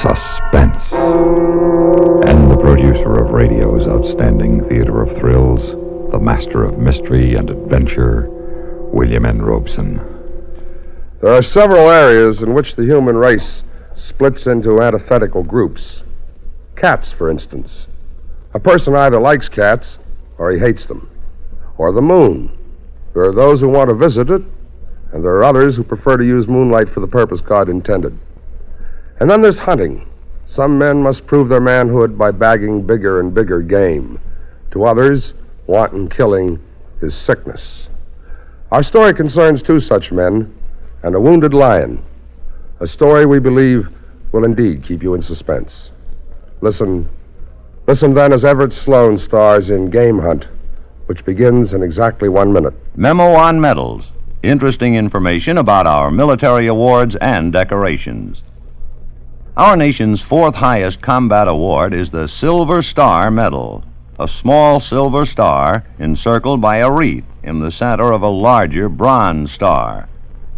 Suspense. And the producer of radio's outstanding theater of thrills, the master of mystery and adventure, William N. Robeson. There are several areas in which the human race splits into antithetical groups. Cats, for instance. A person either likes cats or he hates them. Or the moon. There are those who want to visit it, and there are others who prefer to use moonlight for the purpose God intended. And then there's hunting. Some men must prove their manhood by bagging bigger and bigger game. To others, wanton killing is sickness. Our story concerns two such men and a wounded lion. A story we believe will indeed keep you in suspense. Listen then as Everett Sloane stars in Game Hunt, which begins in exactly 1 minute. Memo on medals. Interesting information about our military awards and decorations. Our nation's fourth highest combat award is the Silver Star Medal, a small silver star encircled by a wreath in the center of a larger bronze star.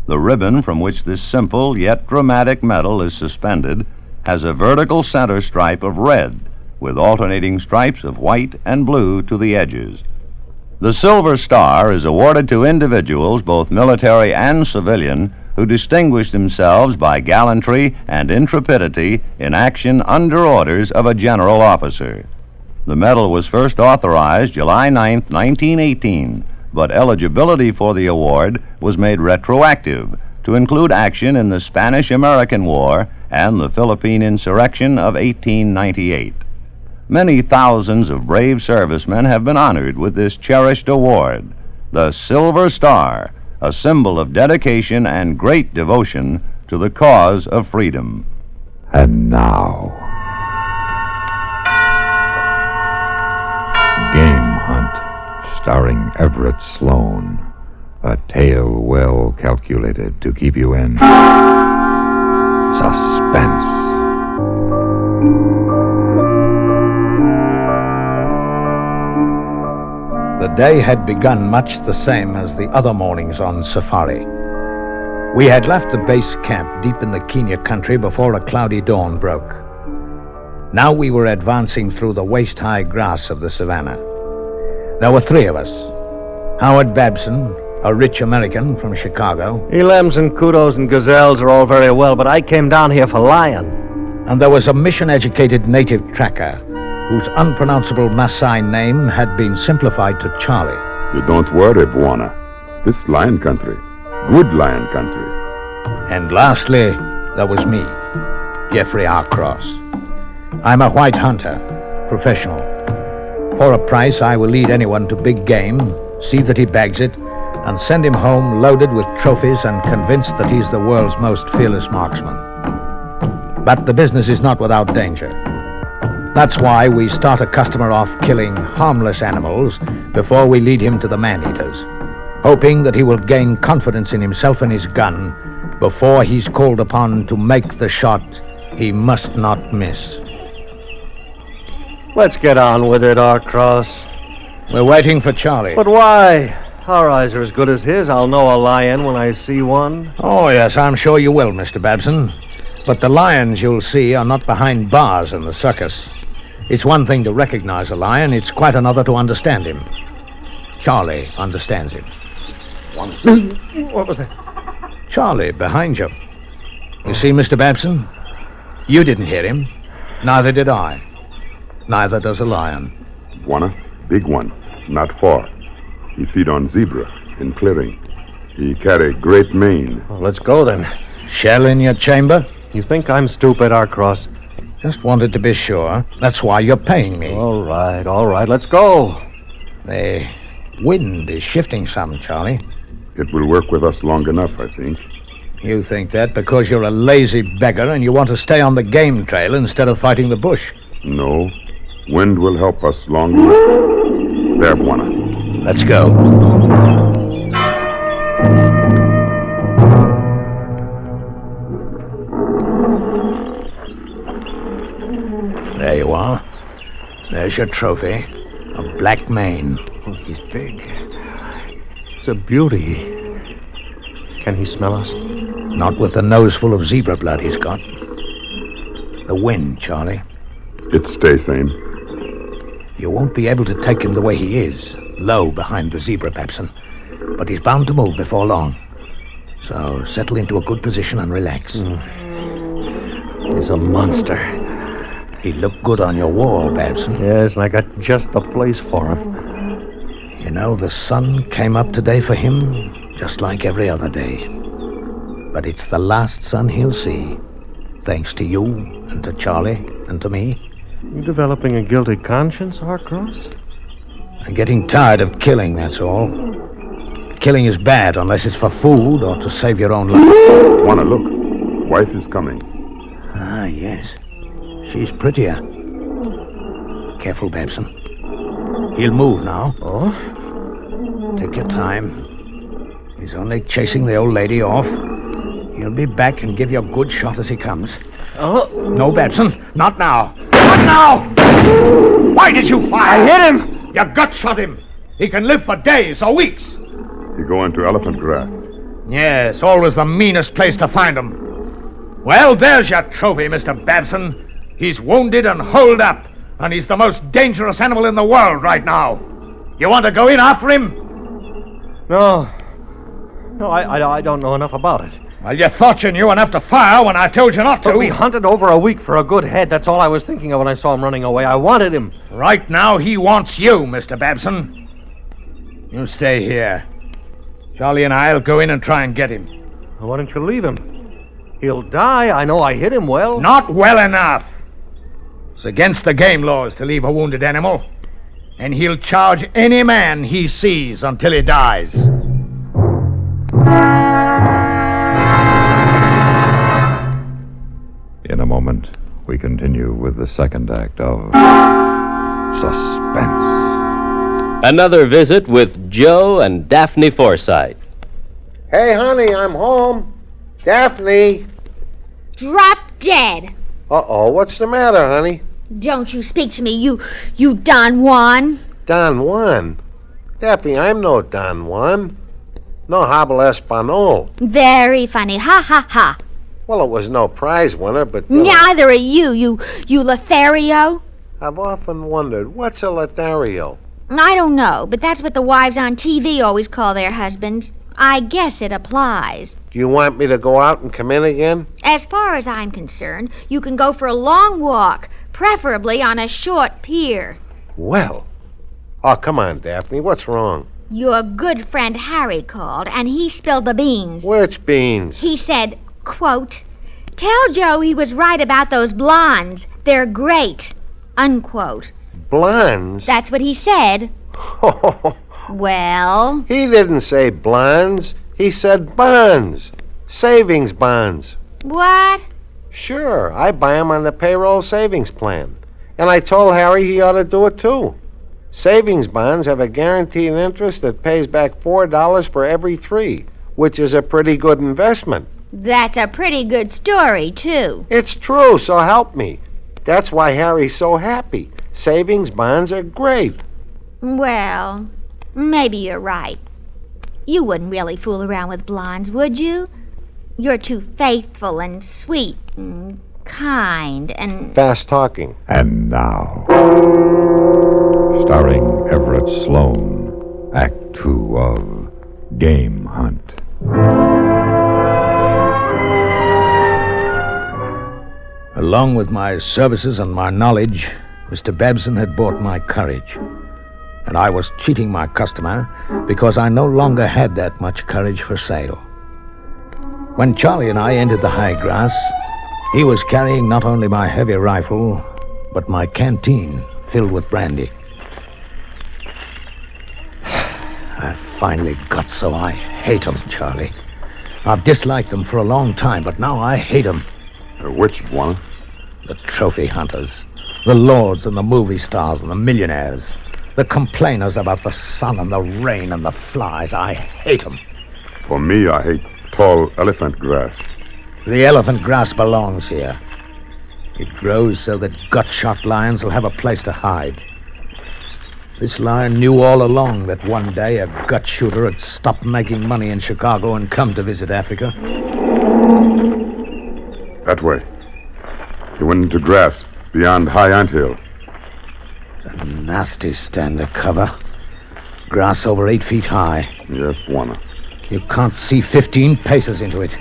The ribbon from which this simple yet dramatic medal is suspended has a vertical center stripe of red with alternating stripes of white and blue to the edges. The Silver Star is awarded to individuals, both military and civilian, who distinguished themselves by gallantry and intrepidity in action under orders of a general officer. The medal was first authorized July 9, 1918, but eligibility for the award was made retroactive to include action in the Spanish-American War and the Philippine insurrection of 1898. Many thousands of brave servicemen have been honored with this cherished award, the Silver Star, a symbol of dedication and great devotion to the cause of freedom. And now, Game Hunt, starring Everett Sloane. A tale well calculated to keep you in suspense. The day had begun much the same as the other mornings on safari. We had left the base camp deep in the Kenya country before a cloudy dawn broke. Now we were advancing through the waist-high grass of the savannah. There were three of us. Howard Babson, a rich American from Chicago. Elims and kudos and gazelles are all very well, but I came down here for lion. And there was a mission-educated native tracker whose unpronounceable Maasai name had been simplified to Charlie. You don't worry, Bwana. This lion country. Good lion country. And lastly, there was me, Jeffrey R. Cross. I'm a white hunter, professional. For a price, I will lead anyone to big game, see that he bags it, and send him home loaded with trophies and convinced that he's the world's most fearless marksman. But the business is not without danger. That's why we start a customer off killing harmless animals before we lead him to the man-eaters, hoping that he will gain confidence in himself and his gun before he's called upon to make the shot he must not miss. Let's get on with it, R. Cross. We're waiting for Charlie. But why? Our eyes are as good as his. I'll know a lion when I see one. Oh, yes, I'm sure you will, Mr. Babson. But the lions you'll see are not behind bars in the circus. It's one thing to recognize a lion, it's quite another to understand him. Charlie understands him. What was that? Charlie, behind you. You see, Mr. Babson? You didn't hear him. Neither did I. Neither does a lion. Bwana, big one, not far. He feed on zebra in clearing. He carry great mane. Well, let's go then. Shell in your chamber? You think I'm stupid, R. Cross? Just wanted to be sure. That's why you're paying me. All right, let's go. The wind is shifting some, Charlie. It will work with us long enough, I think. You think that because you're a lazy beggar and you want to stay on the game trail instead of fighting the bush? No. Wind will help us long enough. There, Bwana. Let's go. There you are. There's your trophy. A black mane. Oh, he's big. It's a beauty. Can he smell us? Not with the nose full of zebra blood he's got. The wind, Charlie. It stays same. You won't be able to take him the way he is, low behind the zebra, Babson. But he's bound to move before long. So settle into a good position and relax. He's a monster. He looked good on your wall, Babson. Yes, and I got just the place for him. You know, the sun came up today for him, just like every other day. But it's the last sun he'll see, thanks to you, and to Charlie, and to me. You developing a guilty conscience, Harcross? I'm getting tired of killing, that's all. Killing is bad unless it's for food or to save your own life. Wanna look? Wife is coming. Ah, yes. She's prettier. Careful, Babson. He'll move now. Oh? Take your time. He's only chasing the old lady off. He'll be back and give you a good shot as he comes. Oh? No, Babson. Not now. Not now! Why did you fire? I hit him! You gut shot him. He can live for days or weeks. He go into elephant grass. Yes, always the meanest place to find him. Well, there's your trophy, Mr. Babson. He's wounded and holed up, and he's the most dangerous animal in the world right now. You want to go in after him? No. No, I don't know enough about it. Well, you thought you knew enough to fire when I told you not to. But we hunted over a week for a good head. That's all I was thinking of when I saw him running away. I wanted him. Right now, he wants you, Mr. Babson. You stay here. Charlie and I'll go in and try and get him. Why don't you leave him? He'll die. I know I hit him well. Not well enough. It's against the game laws to leave a wounded animal. And he'll charge any man he sees until he dies. In a moment, we continue with the second act of Suspense. Another visit with Joe and Daphne Forsythe. Hey, honey, I'm home. Daphne. Drop dead. Uh-oh, what's the matter, honey? Don't you speak to me, you Don Juan. Don Juan? Daphne, I'm no Don Juan. No habla español. Very funny. Ha, ha, ha. Well, it was no prize winner, but... Neither are you Lothario. I've often wondered, what's a Lothario? I don't know, but that's what the wives on TV always call their husbands. I guess it applies. Do you want me to go out and come in again? As far as I'm concerned, you can go for a long walk, preferably on a short pier. Well. Oh, come on, Daphne, what's wrong? Your good friend Harry called, and he spilled the beans. Which beans? He said, quote, "Tell Joe he was right about those blondes. They're great," unquote. Blondes? That's what he said. Well? He didn't say blondes. He said bonds. Savings bonds. What? Sure, I buy 'em on the payroll savings plan. And I told Harry he ought to do it too. Savings bonds have a guaranteed interest that pays back $4 for every 3, which is a pretty good investment. That's a pretty good story, too. It's true, so help me. That's why Harry's so happy. Savings bonds are great. Well, maybe you're right. You wouldn't really fool around with blondes, would you? You're too faithful and sweet and kind and... Fast talking. And now, starring Everett Sloane, Act 2 of Game Hunt. Along with my services and my knowledge, Mr. Babson had bought my courage. And I was cheating my customer because I no longer had that much courage for sale. When Charlie and I entered the high grass, he was carrying not only my heavy rifle, but my canteen filled with brandy. I finally got so I hate them, Charlie. I've disliked them for a long time, but now I hate them. Which one? The trophy hunters, the lords and the movie stars and the millionaires, the complainers about the sun and the rain and the flies. I hate them. For me, I hate tall elephant grass. The elephant grass belongs here. It grows so that gut-shot lions will have a place to hide. This lion knew all along that one day a gut shooter had stopped making money in Chicago and come to visit Africa. That way. He went into grass beyond high anthill. A nasty stand of cover. Grass over 8 feet high. Yes, Bwana. You can't see 15 paces into it.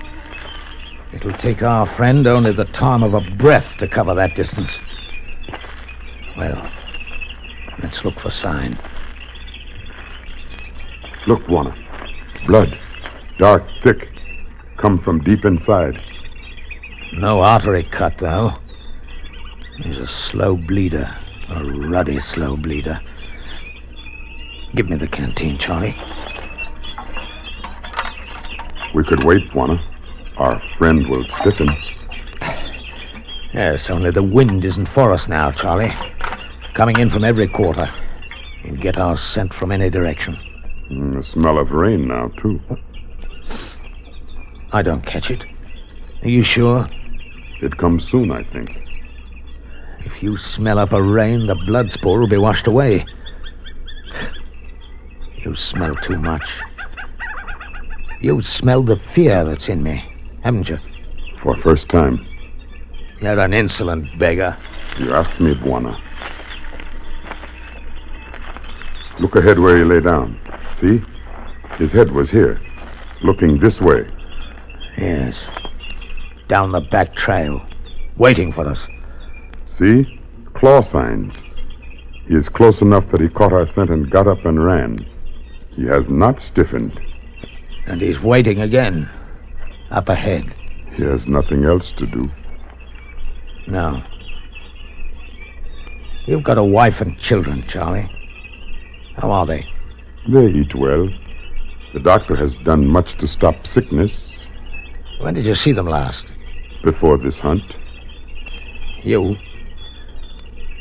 It'll take our friend only the time of a breath to cover that distance. Well, let's look for sign. Look, Bwana. Blood. Dark, thick. Come from deep inside. No artery cut, though. He's a slow bleeder. A ruddy slow bleeder. Give me the canteen, Charlie. We could wait, Bwana. Our friend will stiffen. Yes, only the wind isn't for us now, Charlie. Coming in from every quarter. We'll get our scent from any direction. The smell of rain now, too. I don't catch it. Are you sure? It comes soon, I think. If you smell up a rain, the blood spore will be washed away. You smell too much. You've smelled the fear that's in me, haven't you? For first time. You're an insolent beggar. You asked me, Bwana. Look ahead where he lay down. See? His head was here, looking this way. Yes. Down the back trail, waiting for us. See? Claw signs. He is close enough that he caught our scent and got up and ran. He has not stiffened. And he's waiting again, up ahead. He has nothing else to do. No. You've got a wife and children, Charlie. How are they? They eat well. The doctor has done much to stop sickness. When did you see them last? Before this hunt. You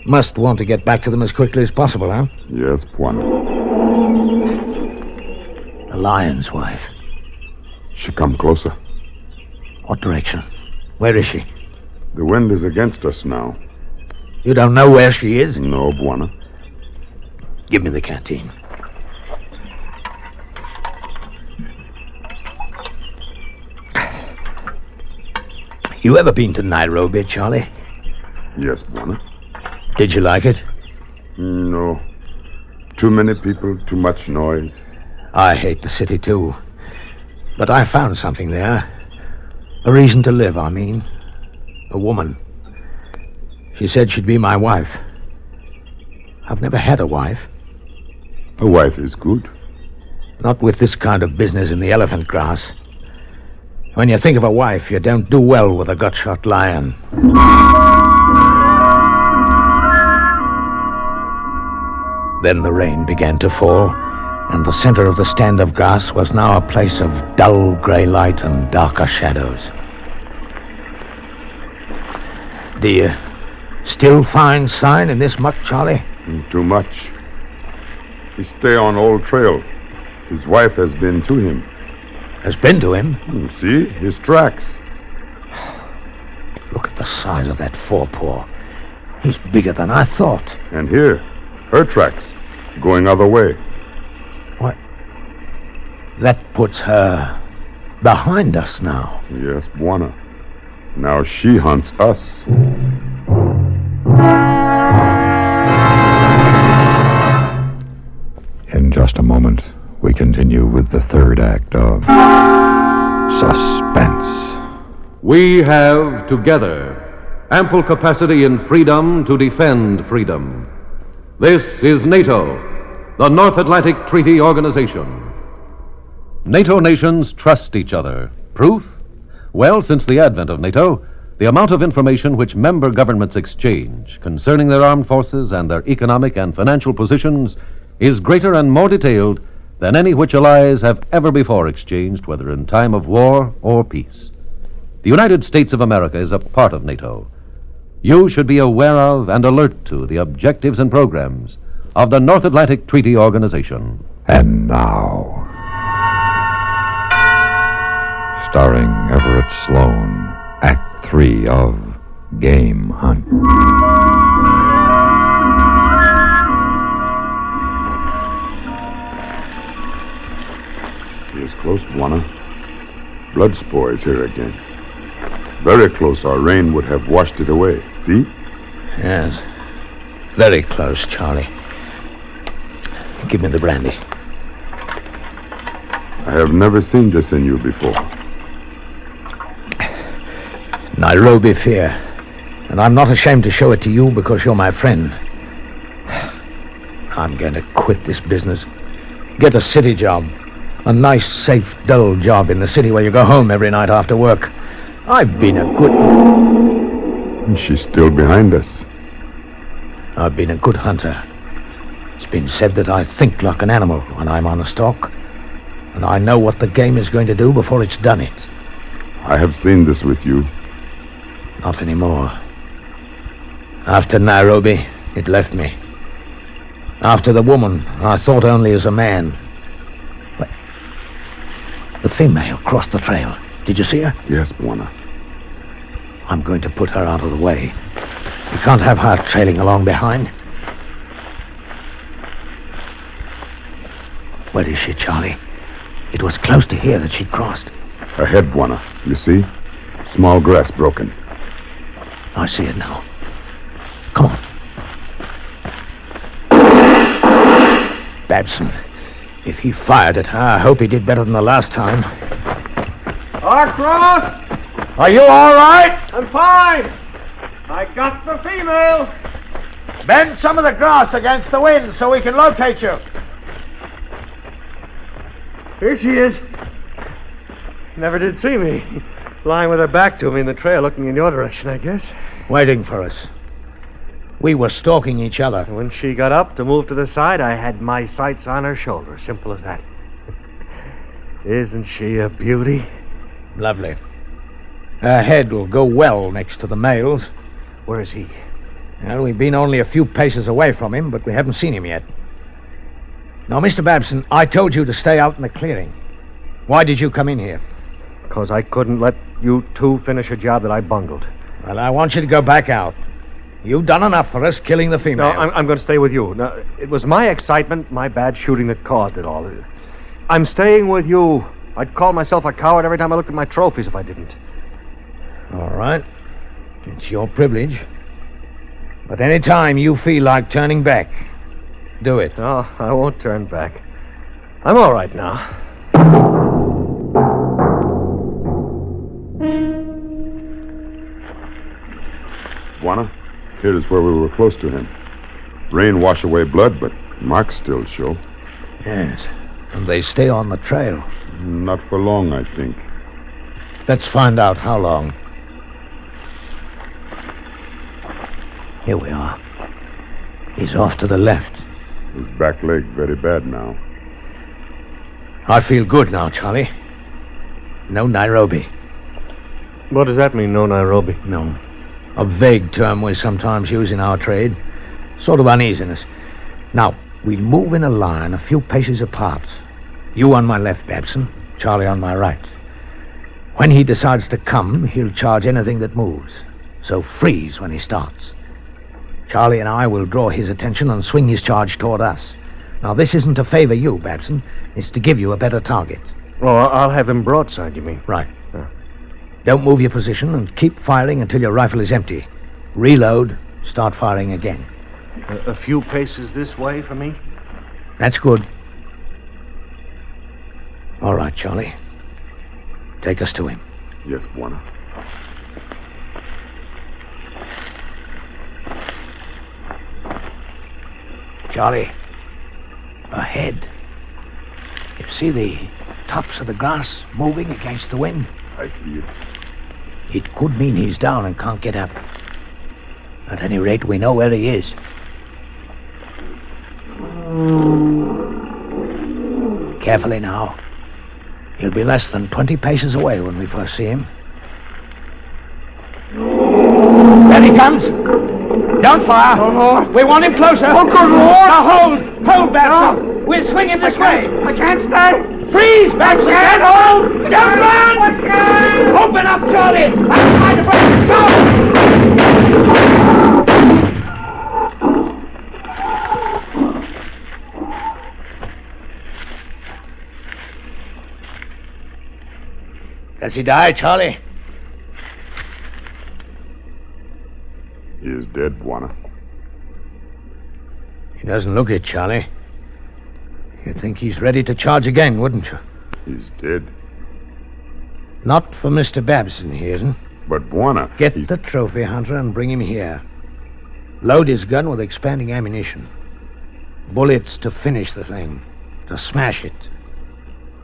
must want to get back to them as quickly as possible, huh? Yes, Bwana. The lion's wife. She come closer. What direction? Where is she? The wind is against us now. You don't know where she is? No, Bwana. Give me the canteen. You ever been to Nairobi, Charlie? Yes, Bwana. Did you like it? No. Too many people, too much noise. I hate the city, too. But I found something there. A reason to live, I mean. A woman. She said she'd be my wife. I've never had a wife. A wife is good. Not with this kind of business in the elephant grass. When you think of a wife, you don't do well with a gut-shot lion. Then the rain began to fall, and the center of the stand of grass was now a place of dull gray light and darker shadows. Do you still find sign in this muck, Charlie? Too much. We stay on old trail. His wife has been to him. Has been to him? See? His tracks. Look at the size of that forepaw. He's bigger than I thought. And here, her tracks, going other way. What? That puts her behind us now. Yes, Bwana. Now she hunts us. In just a moment, we continue with the third act of Suspense. We have, together, ample capacity and freedom to defend freedom. This is NATO, the North Atlantic Treaty Organization. NATO nations trust each other. Proof? Well, since the advent of NATO, the amount of information which member governments exchange concerning their armed forces and their economic and financial positions is greater and more detailed than any which allies have ever before exchanged, whether in time of war or peace. The United States of America is a part of NATO. You should be aware of and alert to the objectives and programs of the North Atlantic Treaty Organization. And now, starring Everett Sloane, Act 3 of Game Hunt. He is close, Bwana. Blood spore is here again. Very close, or rain would have washed it away. See? Yes. Very close, Charlie. Give me the brandy. I have never seen this in you before. Nairobi fear. And I'm not ashamed to show it to you because you're my friend. I'm going to quit this business. Get a city job. A nice, safe, dull job in the city where you go home every night after work. I've been a good... And she's still behind us. I've been a good hunter. It's been said that I think like an animal when I'm on a stalk. And I know what the game is going to do before it's done it. I have seen this with you. Not anymore. After Nairobi, it left me. After the woman, I thought only as a man. But the female crossed the trail. Did you see her? Yes, Bwana. I'm going to put her out of the way. You can't have her trailing along behind. Where is she, Charlie? It was close to here that she crossed. Ahead, Bwana. You see? Small grass broken. I see it now. Come on. Babson. If he fired at her, I hope he did better than the last time. Cross! Are you all right? I'm fine. I got the female. Bend some of the grass against the wind so we can locate you. Here she is. Never did see me. Lying with her back to me in the trail, looking in your direction, I guess. Waiting for us. We were stalking each other. When she got up to move to the side, I had my sights on her shoulder. Simple as that. Isn't she a beauty? Lovely. Her head will go well next to the male's. Where is he? Well, we've been only a few paces away from him, but we haven't seen him yet. Now, Mr. Babson, I told you to stay out in the clearing. Why did you come in here? Because I couldn't let you two finish a job that I bungled. Well, I want you to go back out. You've done enough for us killing the female. No, I'm going to stay with you. Now, it was my excitement, my bad shooting that caused it all. I'm staying with you. I'd call myself a coward every time I looked at my trophies if I didn't. All right. It's your privilege. But any time you feel like turning back, do it. No, I won't turn back. I'm all right now. Bwana, here is where we were close to him. Rain wash away blood, but marks still show. Yes, and they stay on the trail. Not for long, I think. Let's find out how long. Here we are. He's off to the left. His back leg very bad now. I feel good now, Charlie. No Nairobi. What does that mean, no Nairobi? No. A vague term we sometimes use in our trade. Sort of uneasiness. Now, we'll move in a line a few paces apart. You on my left, Babson. Charlie on my right. When he decides to come, he'll charge anything that moves. So freeze when he starts. Charlie and I will draw his attention and swing his charge toward us. Now, this isn't to favor you, Babson. It's to give you a better target. Oh, I'll have him broadside, you mean? Right. Don't move your position and keep firing until your rifle is empty. Reload, start firing again. A few paces this way for me? That's good. All right, Charlie. Take us to him. Yes, Bwana. Charlie, ahead. You see the tops of the grass moving against the wind? I see it. It could mean he's down and can't get up. At any rate, we know where he is. Carefully now. He'll be less than 20 paces away when we first see him. There he comes! Don't fire! Oh, Lord. We want him closer! Oh, good Lord! Now hold! Hold, Babson! No. We'll swing him this way! I can't stay! Freeze, Babson! Can't hold! Don't run! Open up, Charlie! Outside the front! Does he die, Charlie? He is dead, Bwana. He doesn't look it, Charlie. You'd think he's ready to charge again, wouldn't you? He's dead. Not for Mr. Babson, he isn't. But Bwana... Get the trophy hunter and bring him here. Load his gun with expanding ammunition. Bullets to finish the thing. To smash it.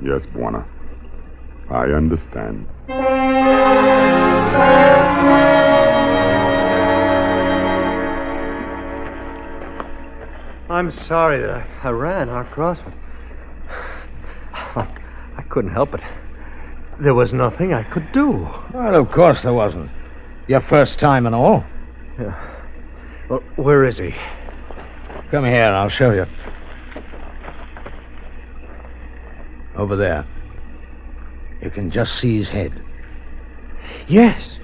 Yes, Bwana. I understand. I'm sorry that I ran across. I couldn't help it. There was nothing I could do. Well, of course there wasn't. Your first time and all. Yeah. Well, where is he? Come here, I'll show you. Over there. You can just see his head. Yes.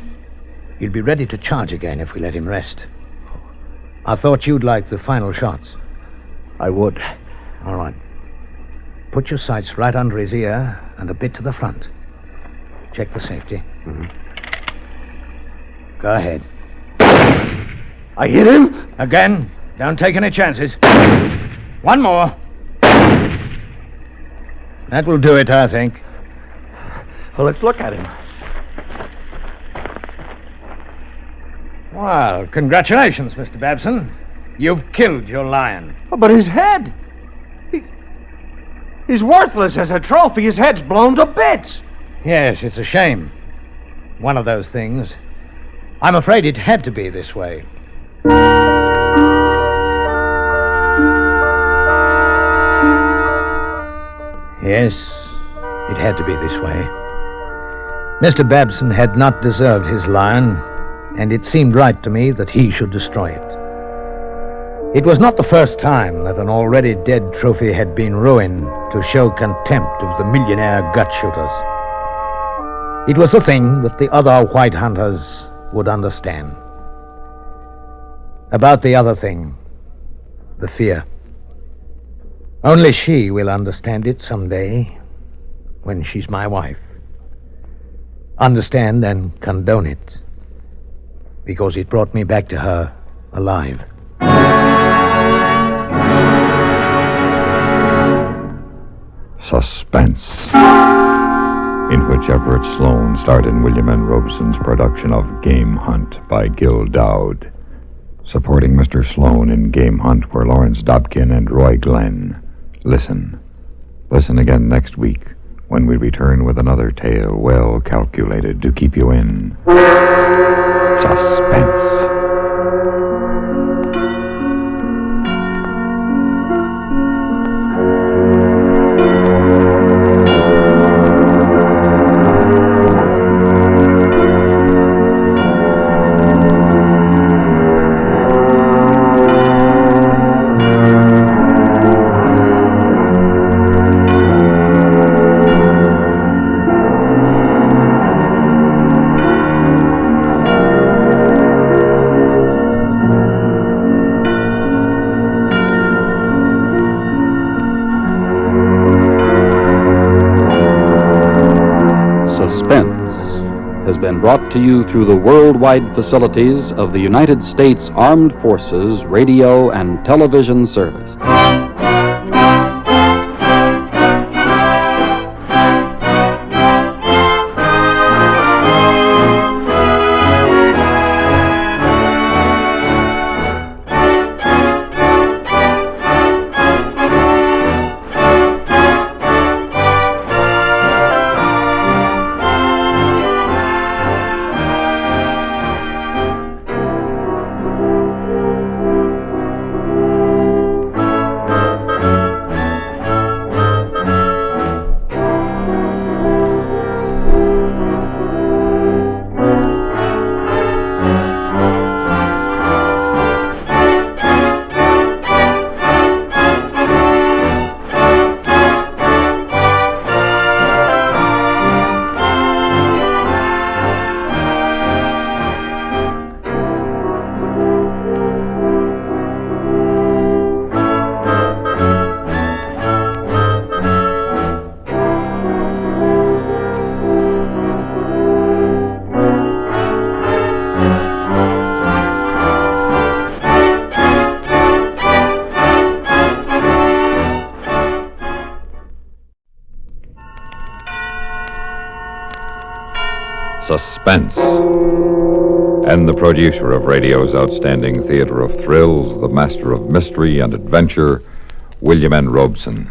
He'll be ready to charge again if we let him rest. I thought you'd like the final shots. I would. All right. Put your sights right under his ear and a bit to the front. Check the safety. Mm-hmm. Go ahead. I hit him? Again. Don't take any chances. One more. That will do it, I think. Well, let's look at him. Well, congratulations, Mr. Babson. You've killed your lion. Oh, but his head! He's worthless as a trophy. His head's blown to bits. Yes, it's a shame. One of those things. I'm afraid it had to be this way. Yes, it had to be this way. Mr. Babson had not deserved his lion, and it seemed right to me that he should destroy it. It was not the first time that an already dead trophy had been ruined to show contempt of the millionaire gut shooters. It was a thing that the other white hunters would understand. About the other thing, the fear. Only she will understand it someday, when she's my wife. Understand and condone it, because it brought me back to her alive. Suspense, in which Everett Sloane starred in William N. Robeson's production of Game Hunt by Gil Dowd. Supporting Mr. Sloane in Game Hunt were Lawrence Dobkin and Roy Glenn. Listen again next week when we return with another tale well calculated to keep you in suspense. Suspense has been brought to you through the worldwide facilities of the United States Armed Forces Radio and Television Service. Suspense. And the producer of radio's outstanding theater of thrills, the master of mystery and adventure, William N. Robeson.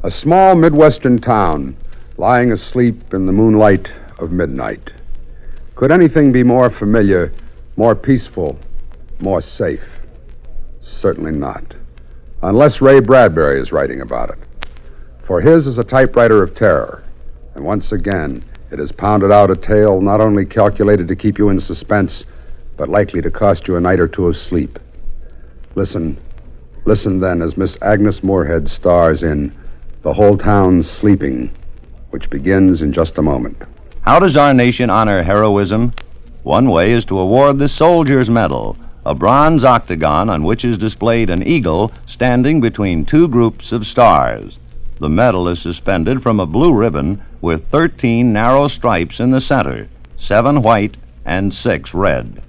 A small Midwestern town lying asleep in the moonlight of midnight. Could anything be more familiar, more peaceful, more safe? Certainly not. Unless Ray Bradbury is writing about it. For his is a typewriter of terror. And once again, it has pounded out a tale not only calculated to keep you in suspense, but likely to cost you a night or two of sleep. Listen then as Miss Agnes Moorehead stars in The Whole Town's Sleeping, which begins in just a moment. How does our nation honor heroism? One way is to award the Soldier's Medal, a bronze octagon on which is displayed an eagle standing between two groups of stars. The medal is suspended from a blue ribbon with 13 narrow stripes in the center, 7 white and 6 red.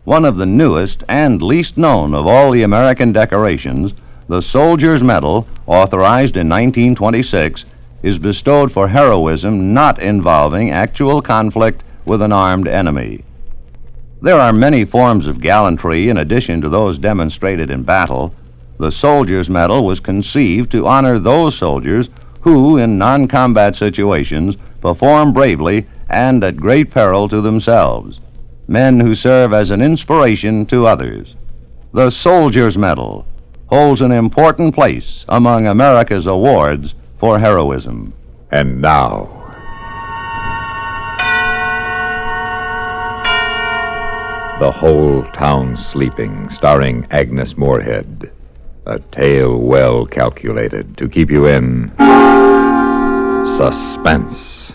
One of the newest and least known of all the American decorations, the Soldier's Medal, authorized in 1926, is bestowed for heroism not involving actual conflict with an armed enemy. There are many forms of gallantry in addition to those demonstrated in battle. The Soldier's Medal was conceived to honor those soldiers who, in non-combat situations, perform bravely and at great peril to themselves. Men who serve as an inspiration to others. The Soldier's Medal holds an important place among America's awards for heroism. And now, The Whole Town Sleeping, starring Agnes Moorehead. A tale well calculated to keep you in suspense.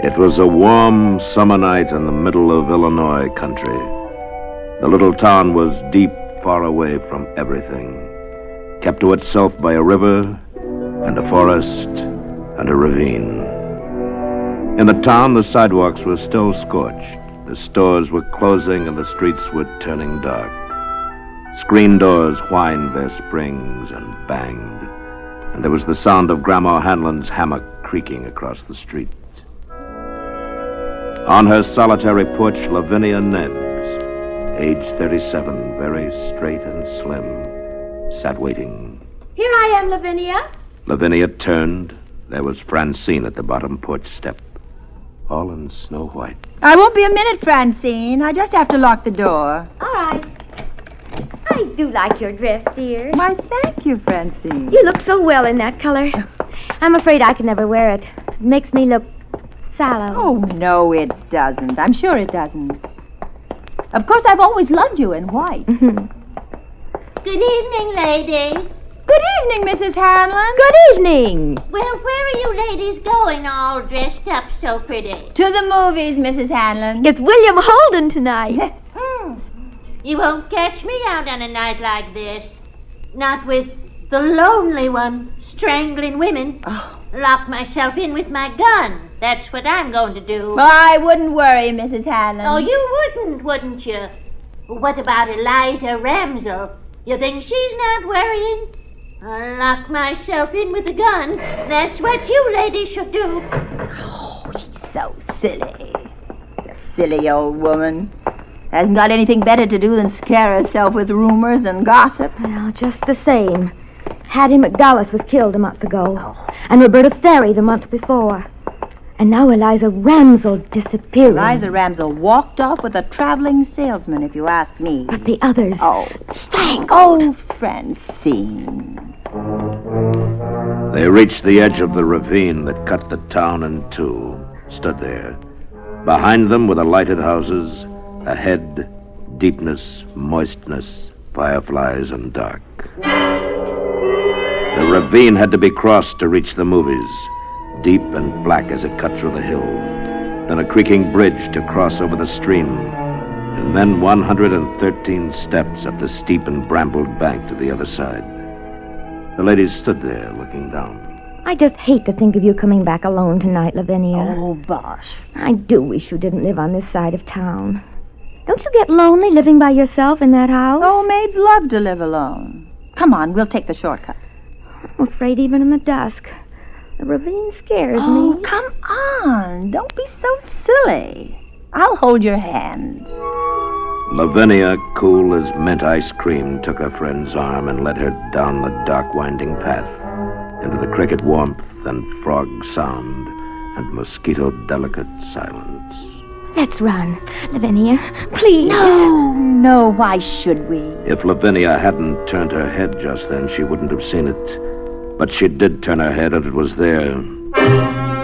It was a warm summer night in the middle of Illinois country. The little town was deep, far away from everything, kept to itself by a river and a forest and a ravine. In the town, the sidewalks were still scorched. The stores were closing and the streets were turning dark. Screen doors whined their springs and banged, and there was the sound of Grandma Hanlon's hammock creaking across the street. On her solitary porch, Lavinia Nebbs, age 37, very straight and slim, sat waiting. Here I am, Lavinia. Lavinia turned. There was Francine at the bottom porch step, all in snow white. I won't be a minute, Francine. I just have to lock the door. All right. I do like your dress, dear. Why, thank you, Francine. You look so well in that color. I'm afraid I can never wear it. It makes me look sallow. Oh, no, it doesn't. I'm sure it doesn't. Of course, I've always loved you in white. Good evening, ladies. Good evening, Mrs. Hanlon. Good evening. Well, where are you ladies going all dressed up so pretty? To the movies, Mrs. Hanlon. It's William Holden tonight. You won't catch me out on a night like this. Not with the lonely one, strangling women. Oh. Lock myself in with my gun. That's what I'm going to do. I wouldn't worry, Mrs. Hanlon. Oh, you wouldn't you? What about Eliza Ramsell? You think she's not worrying? I'll lock myself in with a gun. That's what you ladies should do. Oh, she's so silly. She's a silly old woman. Hasn't got anything better to do than scare herself with rumors and gossip. Well, just the same. Hattie McDullis was killed a month ago. And Roberta Ferry the month before. And now Eliza Ramsell disappeared. Eliza Ramsell walked off with a traveling salesman, if you ask me. But the others... Oh. Strangled. Oh, Francine. They reached the edge of the ravine that cut the town in two, stood there. Behind them were the lighted houses, ahead, deepness, moistness, fireflies, and dark. The ravine had to be crossed to reach the movies, deep and black as it cut through the hill. Then a creaking bridge to cross over the stream, and then 113 steps up the steep and brambled bank to the other side. The ladies stood there looking down. I just hate to think of you coming back alone tonight, Lavinia. Oh, bosh. I do wish you didn't live on this side of town. Don't you get lonely living by yourself in that house? Oh, maids love to live alone. Come on, we'll take the shortcut. I'm afraid even in the dusk. The ravine scares Oh, me. come on. Don't be so silly. I'll hold your hand. Lavinia, cool as mint ice cream, took her friend's arm and led her down the dark, winding path into the cricket warmth and frog sound and mosquito-delicate silence. Let's run. Lavinia, please. No, why should we? If Lavinia hadn't turned her head just then, she wouldn't have seen it. But she did turn her head, and it was there.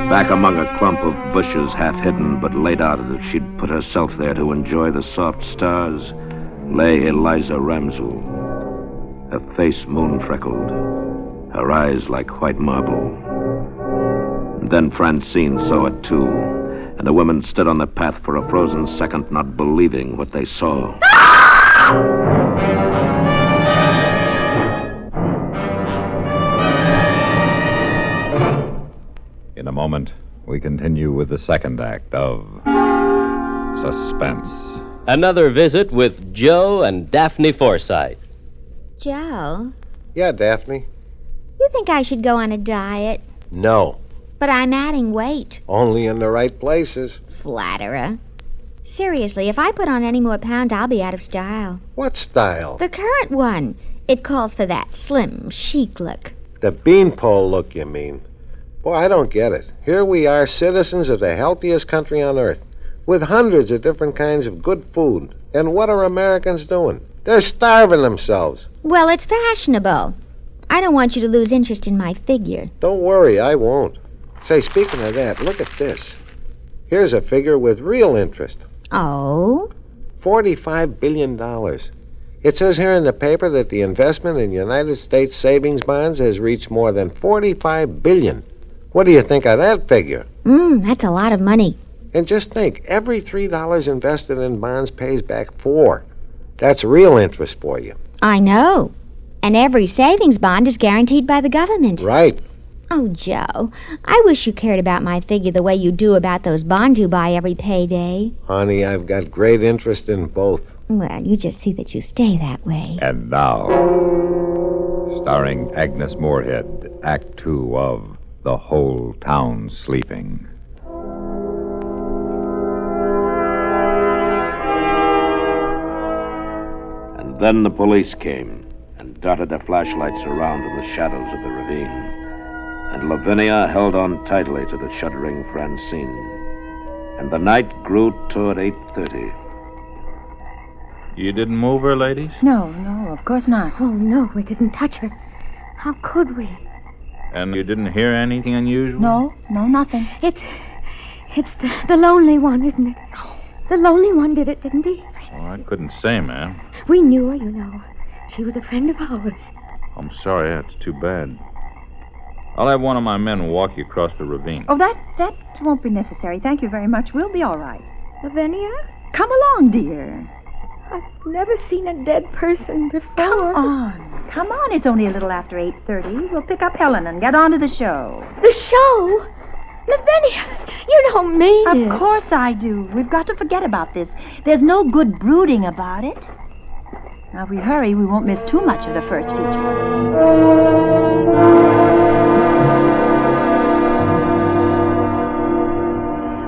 Back among a clump of bushes, half hidden, but laid out as if she'd put herself there to enjoy the soft stars, lay Eliza Ramsell, her face moon-freckled, her eyes like white marble. And then Francine saw it too, and the women stood on the path for a frozen second, not believing what they saw. In a moment, we continue with the second act of Suspense. Another visit with Joe and Daphne Forsythe. Joe, Yeah, Daphne? you think I should go on a diet? No. But I'm adding weight. Only in the right places. Flatterer. Seriously, if I put on any more pounds, I'll be out of style. What style? The current one. It calls for that slim, chic look. The beanpole look, you mean? Boy, I don't get it. Here we are, citizens of the healthiest country on earth, with hundreds of different kinds of good food. And what are Americans doing? They're starving themselves. Well, it's fashionable. I don't want you to lose interest in my figure. Don't worry, I won't. Say, speaking of that, look at this. Here's a figure with real interest. Oh? $45 billion. It says here in the paper that the investment in United States savings bonds has reached more than $45 billion. What do you think of that figure? That's a lot of money. And just think, every $3 invested in bonds pays back $4. That's real interest for you. I know. And every savings bond is guaranteed by the government. Right. Oh, Joe, I wish you cared about my figure the way you do about those bonds you buy every payday. Honey, I've got great interest in both. Well, you just see that you stay that way. And now, starring Agnes Moorehead, Act 2 of The Whole Town Sleeping. And then the police came and darted their flashlights around in the shadows of the ravine. And Lavinia held on tightly to the shuddering Francine. And the night grew toward 8:30. You didn't move her, ladies? No, of course not. Oh, no, we didn't touch her. How could we? And you didn't hear anything unusual? No, nothing. It's the lonely one, isn't it? The lonely one did it, didn't he? Oh, I couldn't say, ma'am. We knew her, you know. She was a friend of ours. I'm sorry, that's too bad. I'll have one of my men walk you across the ravine. Oh, that won't be necessary. Thank you very much. We'll be all right. Lavinia? Come along, dear. I've never seen a dead person before. Come on. It's only a little after 8:30. We'll pick up Helen and get on to the show. The show? Lavinia, you don't mean it. Of course I do. We've got to forget about this. There's no good brooding about it. Now, if we hurry, we won't miss too much of the first feature.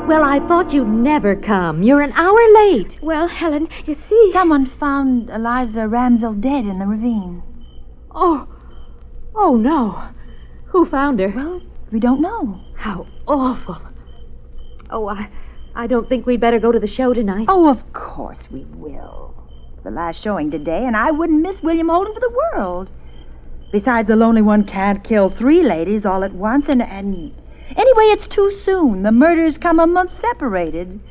Well, I thought you'd never come. You're an hour late. Well, Helen, you see... Someone found Eliza Ramsell dead in the ravine. Oh, no. Who found her? Well, we don't know. How awful. Oh, I don't think we'd better go to the show tonight. Oh, of course we will. It's the last showing today, and I wouldn't miss William Holden for the world. Besides, the lonely one can't kill 3 ladies all at once, and... Anyway, it's too soon. The murders come a month separated.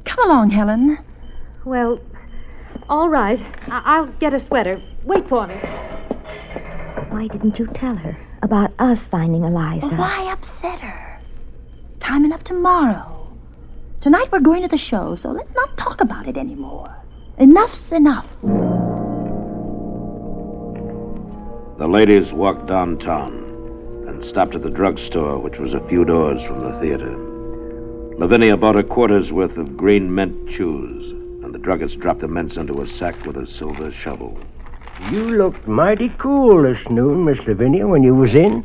Come along, Helen. Well, all right. I'll get a sweater. Wait for me. Why didn't you tell her about us finding Eliza? Why upset her? Time enough tomorrow. Tonight we're going to the show, so let's not talk about it anymore. Enough's enough. The ladies walked downtown and stopped at the drugstore, which was a few doors from the theater. Lavinia bought a quarter's worth of green mint chews, and the druggist dropped the mints into a sack with a silver shovel. You looked mighty cool this noon, Miss Lavinia, when you was in.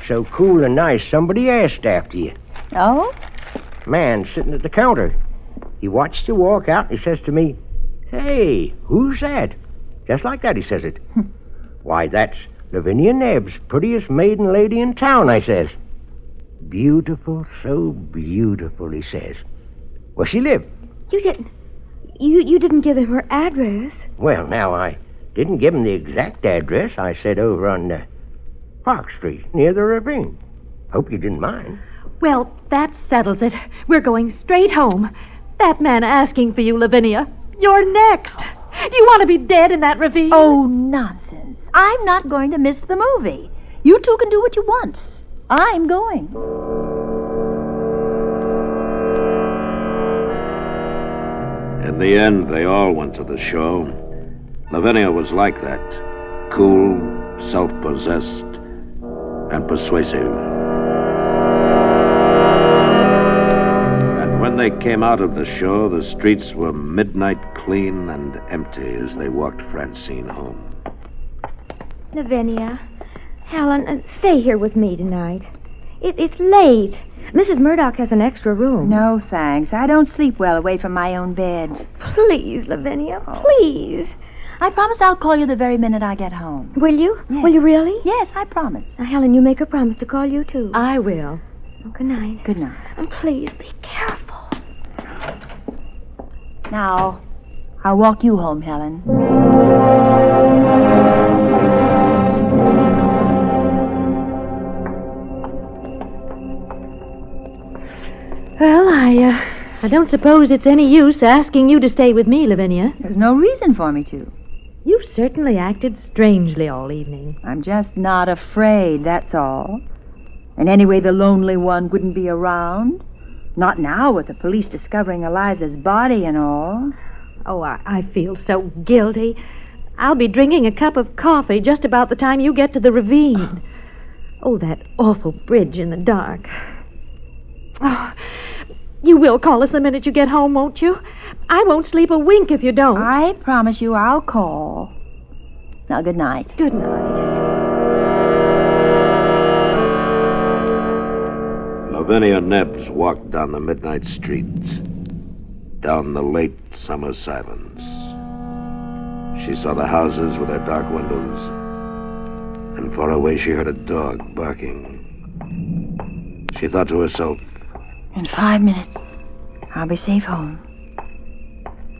So cool and nice, somebody asked after you. Oh? Man sitting at the counter. He watched you walk out, and he says to me, "Hey, who's that?" Just like that, he says it. "Why, that's Lavinia Nebbs, prettiest maiden lady in town," I says. "Beautiful, so beautiful," he says. Where she live? You didn't give him her address. Well, now, I didn't give him the exact address. I said over on Park Street, near the ravine. Hope you didn't mind. Well, that settles it. We're going straight home. That man asking for you, Lavinia. You're next. You want to be dead in that ravine? Oh, nonsense. I'm not going to miss the movie. You two can do what you want. I'm going. In the end, they all went to the show. Lavinia was like that. Cool, self-possessed, and persuasive. And when they came out of the show, the streets were midnight clean and empty as they walked Francine home. Lavinia, Helen, stay here with me tonight. It's late. Mrs. Murdoch has an extra room. No, thanks. I don't sleep well away from my own bed. Please, Lavinia, please. I promise I'll call you the very minute I get home. Will you? Yes. Will you really? Yes, I promise. Now, Helen, you make her promise to call you, too. I will. Oh, good night. Good night. And please, be careful. Now, I'll walk you home, Helen. Well, I don't suppose it's any use asking you to stay with me, Lavinia. There's no reason for me to. You certainly acted strangely all evening. I'm just not afraid, that's all. And anyway, the lonely one wouldn't be around. Not now with the police discovering Eliza's body and all. Oh, I feel so guilty. I'll be drinking a cup of coffee just about the time you get to the ravine. Oh, that awful bridge in the dark. Oh, you will call us the minute you get home, won't you? I won't sleep a wink if you don't. I promise you I'll call. Now, good night. Good night. Lavinia Nebbs walked down the midnight street, down the late summer silence. She saw the houses with their dark windows, and far away she heard a dog barking. She thought to herself, In 5 minutes, I'll be safe home.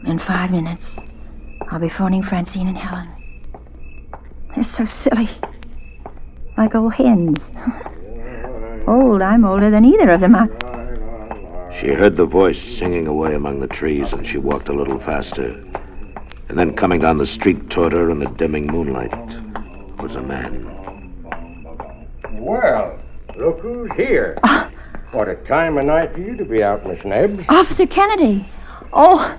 In 5 minutes, I'll be phoning Francine and Helen. They're so silly. Like old hens. Old, I'm older than either of them. she heard the voice singing away among the trees, and she walked a little faster. And then coming down the street toward her in the dimming moonlight was a man. Well, look who's here. What a time of night for you to be out, Miss Nebbs. Officer Kennedy. Oh,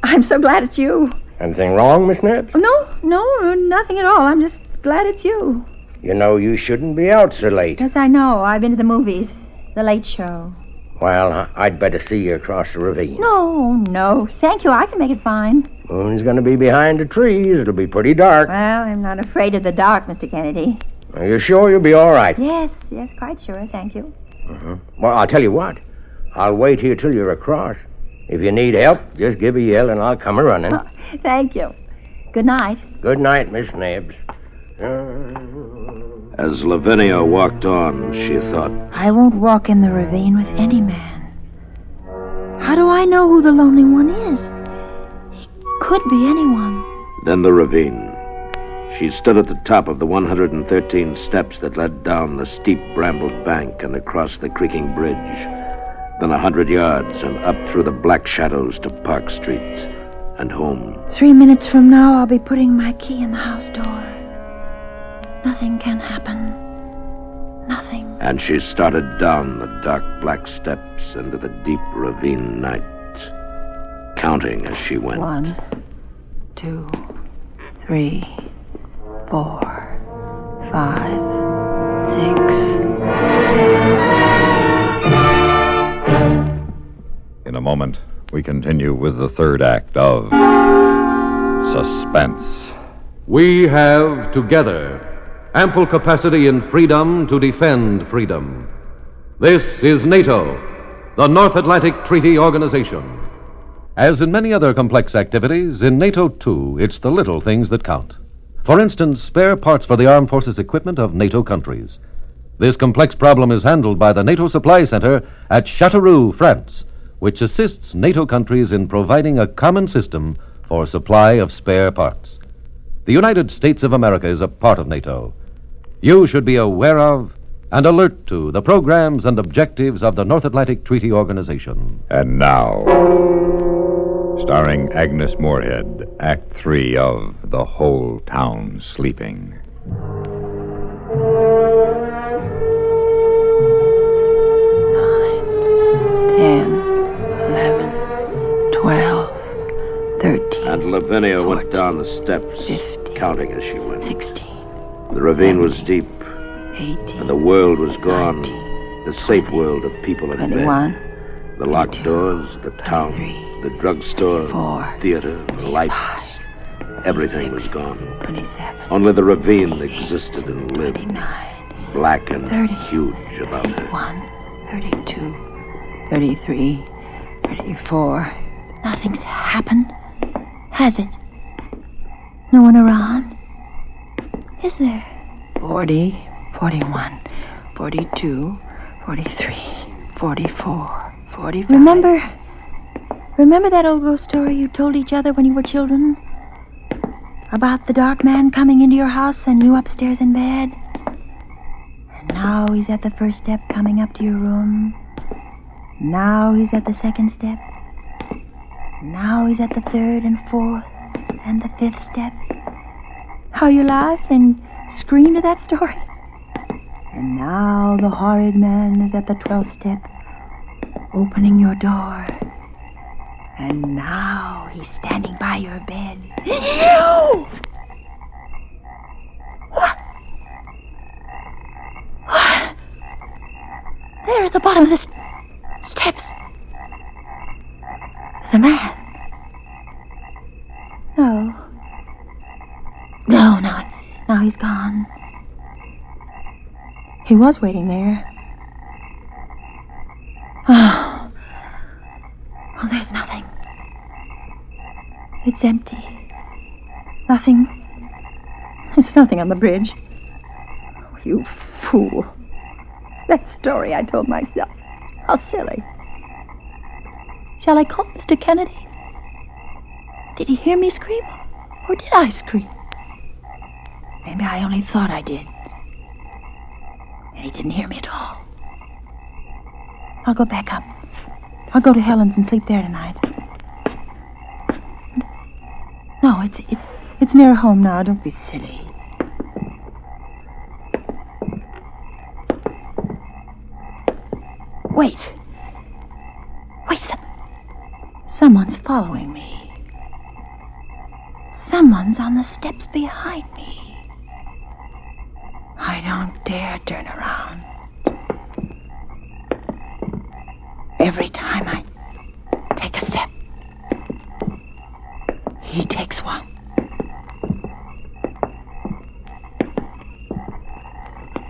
I'm so glad it's you. Anything wrong, Miss Nebbs? No, nothing at all. I'm just glad it's you. You know you shouldn't be out so late. Yes, I know. I've been to the movies. The Late Show. Well, I'd better see you across the ravine. No. Thank you. I can make it fine. Moon's going to be behind the trees. It'll be pretty dark. Well, I'm not afraid of the dark, Mr. Kennedy. Are you sure you'll be all right? Yes, quite sure. Thank you. Well, I'll tell you what. I'll wait here till you're across. If you need help, just give a yell and I'll come a-running. Oh, thank you. Good night. Good night, Miss Nebbs. As Lavinia walked on, she thought, I won't walk in the ravine with any man. How do I know who the lonely one is? He could be anyone. Then the ravine. She stood at the top of the 113 steps that led down the steep brambled bank and across the creaking bridge. Then 100 yards and up through the black shadows to Park Street and home. 3 minutes from now, I'll be putting my key in the house door. Nothing can happen. Nothing. And she started down the dark black steps into the deep ravine night, counting as she went. 1, 2, 3, 4, 5, 6, 7. In a moment, we continue with the third act of Suspense We have, together, ample capacity and freedom to defend freedom. This is NATO, the North Atlantic Treaty Organization. As in many other complex activities, in NATO, too, it's the little things that count. For instance, spare parts for the armed forces equipment of NATO countries. This complex problem is handled by the NATO Supply Center at Châteauroux, France, which assists NATO countries in providing a common system for supply of spare parts. The United States of America is a part of NATO. You should be aware of and alert to the programs and objectives of the North Atlantic Treaty Organization. And now, starring Agnes Moorehead, Act 3 of The Whole Town Sleeping. 10, 11, 12, 13. And Lavinia 14, went down the steps, 15, counting as she went. 16. The ravine was deep, 18. and the world was gone. 19, The safe world of people in 21. bed. The locked 22, doors, the town, 23, the drugstore, 24, theater, 25, lights. Everything was 26, gone. 27. Only the ravine 28, existed and lived, 29, black and 30, huge about her. 31, 32, 33, 34. Nothing's happened, has it? No one around? Is there? 40, 41, 42, 43, 44, 45. Remember that old ghost story you told each other when you were children? About the dark man coming into your house and you upstairs in bed? And now he's at the first step coming up to your room. Now he's at the second step. Now he's at the third and fourth and the fifth step. How you laughed and screamed at that story. And now the horrid man is at the 12th step, opening your door. And now he's standing by your bed. What? What? There at the bottom of the steps. There's a man. No, now he's gone. He was waiting there. Oh, there's nothing. It's empty. Nothing. There's nothing on the bridge. Oh, you fool. That story I told myself. How silly. Shall I call Mr. Kennedy? Did he hear me scream? Or did I scream? Maybe I only thought I did. And he didn't hear me at all. I'll go back up. I'll go to Helen's and sleep there tonight. No, it's near home now. Don't be silly. Wait. Someone's following me. Someone's on the steps behind me. I don't dare turn around. Every time I take a step, he takes one.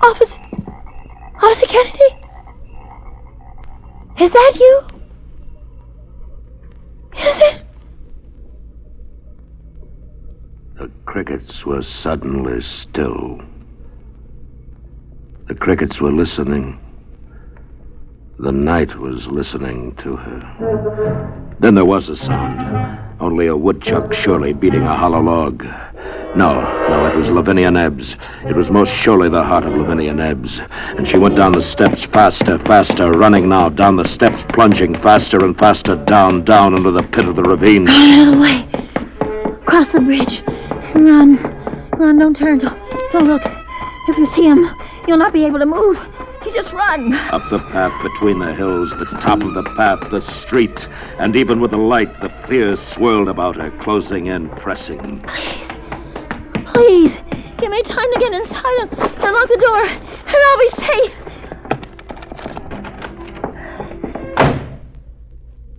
Officer Kennedy? Is that you? Is it? The crickets were suddenly still. The crickets were listening. The night was listening to her. Then there was a sound. Only a woodchuck surely beating a hollow log. No, it was Lavinia Nebbs. It was most surely the heart of Lavinia Nebbs. And she went down the steps faster, running now, down the steps, plunging faster and faster, down into the pit of the ravine. Run a little way. Cross the bridge. Run, don't turn. Don't look. If you see him, you'll not be able to move. You just run. Up the path between the hills, the top of the path, the street. And even with the light, the fear swirled about her, closing in, pressing. Please, give me time to get inside and lock the door, and I'll be safe.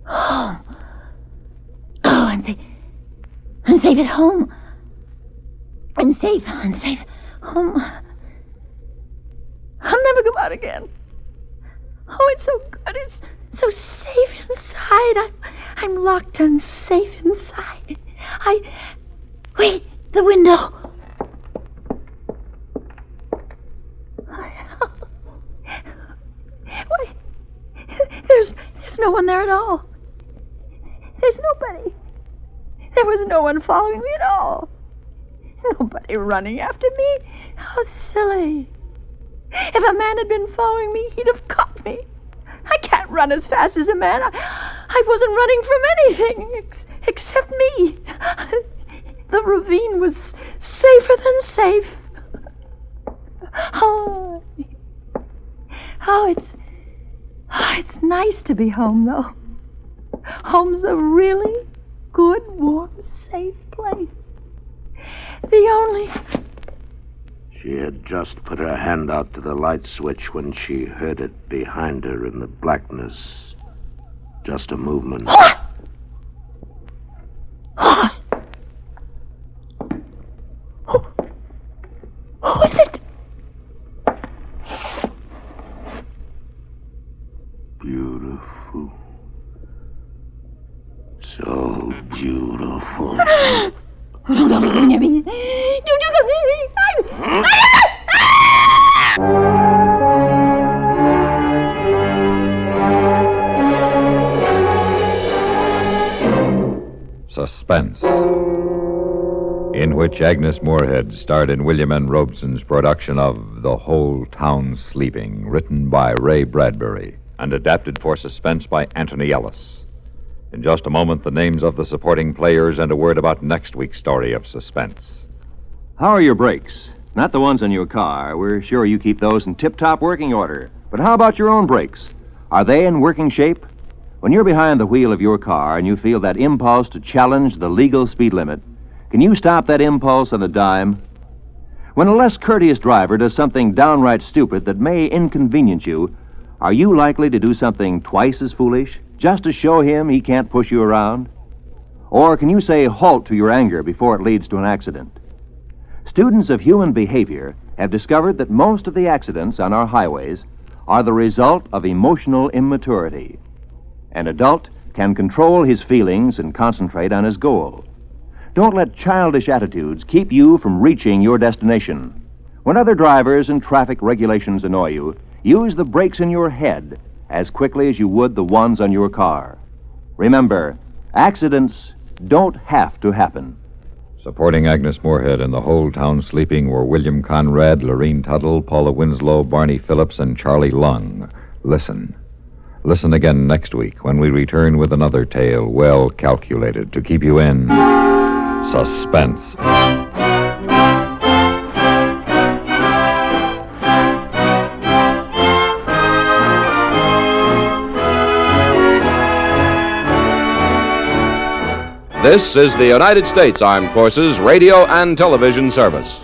Home. Oh, I'm safe at home. Unsafe. Home. I'll never go out again. Oh, it's so good. It's so safe inside. I'm locked and safe inside. Wait, the window. Wait, there's no one there at all. There's nobody. There was no one following me at all. Nobody running after me. How silly. If a man had been following me, he'd have caught me. I can't run as fast as a man. I wasn't running from anything except me. The ravine was safer than safe. It's nice to be home, though. Home's a really good, warm, safe place. The only... She had just put her hand out to the light switch when she heard it behind her in the blackness. Just a movement. Who is it? Beautiful. So beautiful. Suspense, in which Agnes Moorehead starred in William N. Robeson's production of The Whole Town Sleeping, written by Ray Bradbury and adapted for suspense by Anthony Ellis. In just a moment, the names of the supporting players and a word about next week's story of suspense. How are your brakes? Not the ones on your car. We're sure you keep those in tip-top working order. But how about your own brakes? Are they in working shape? When you're behind the wheel of your car and you feel that impulse to challenge the legal speed limit, can you stop that impulse on a dime? When a less courteous driver does something downright stupid that may inconvenience you, are you likely to do something twice as foolish, just to show him he can't push you around? Or can you say halt to your anger before it leads to an accident? Students of human behavior have discovered that most of the accidents on our highways are the result of emotional immaturity. An adult can control his feelings and concentrate on his goal. Don't let childish attitudes keep you from reaching your destination. When other drivers and traffic regulations annoy you, use the brakes in your head as quickly as you would the ones on your car. Remember, accidents don't have to happen. Supporting Agnes Moorehead in The Whole Town Sleeping were William Conrad, Lorene Tuttle, Paula Winslow, Barney Phillips, and Charlie Lung. Listen. Listen again next week when we return with another tale well calculated to keep you in suspense. This is the United States Armed Forces Radio and Television Service.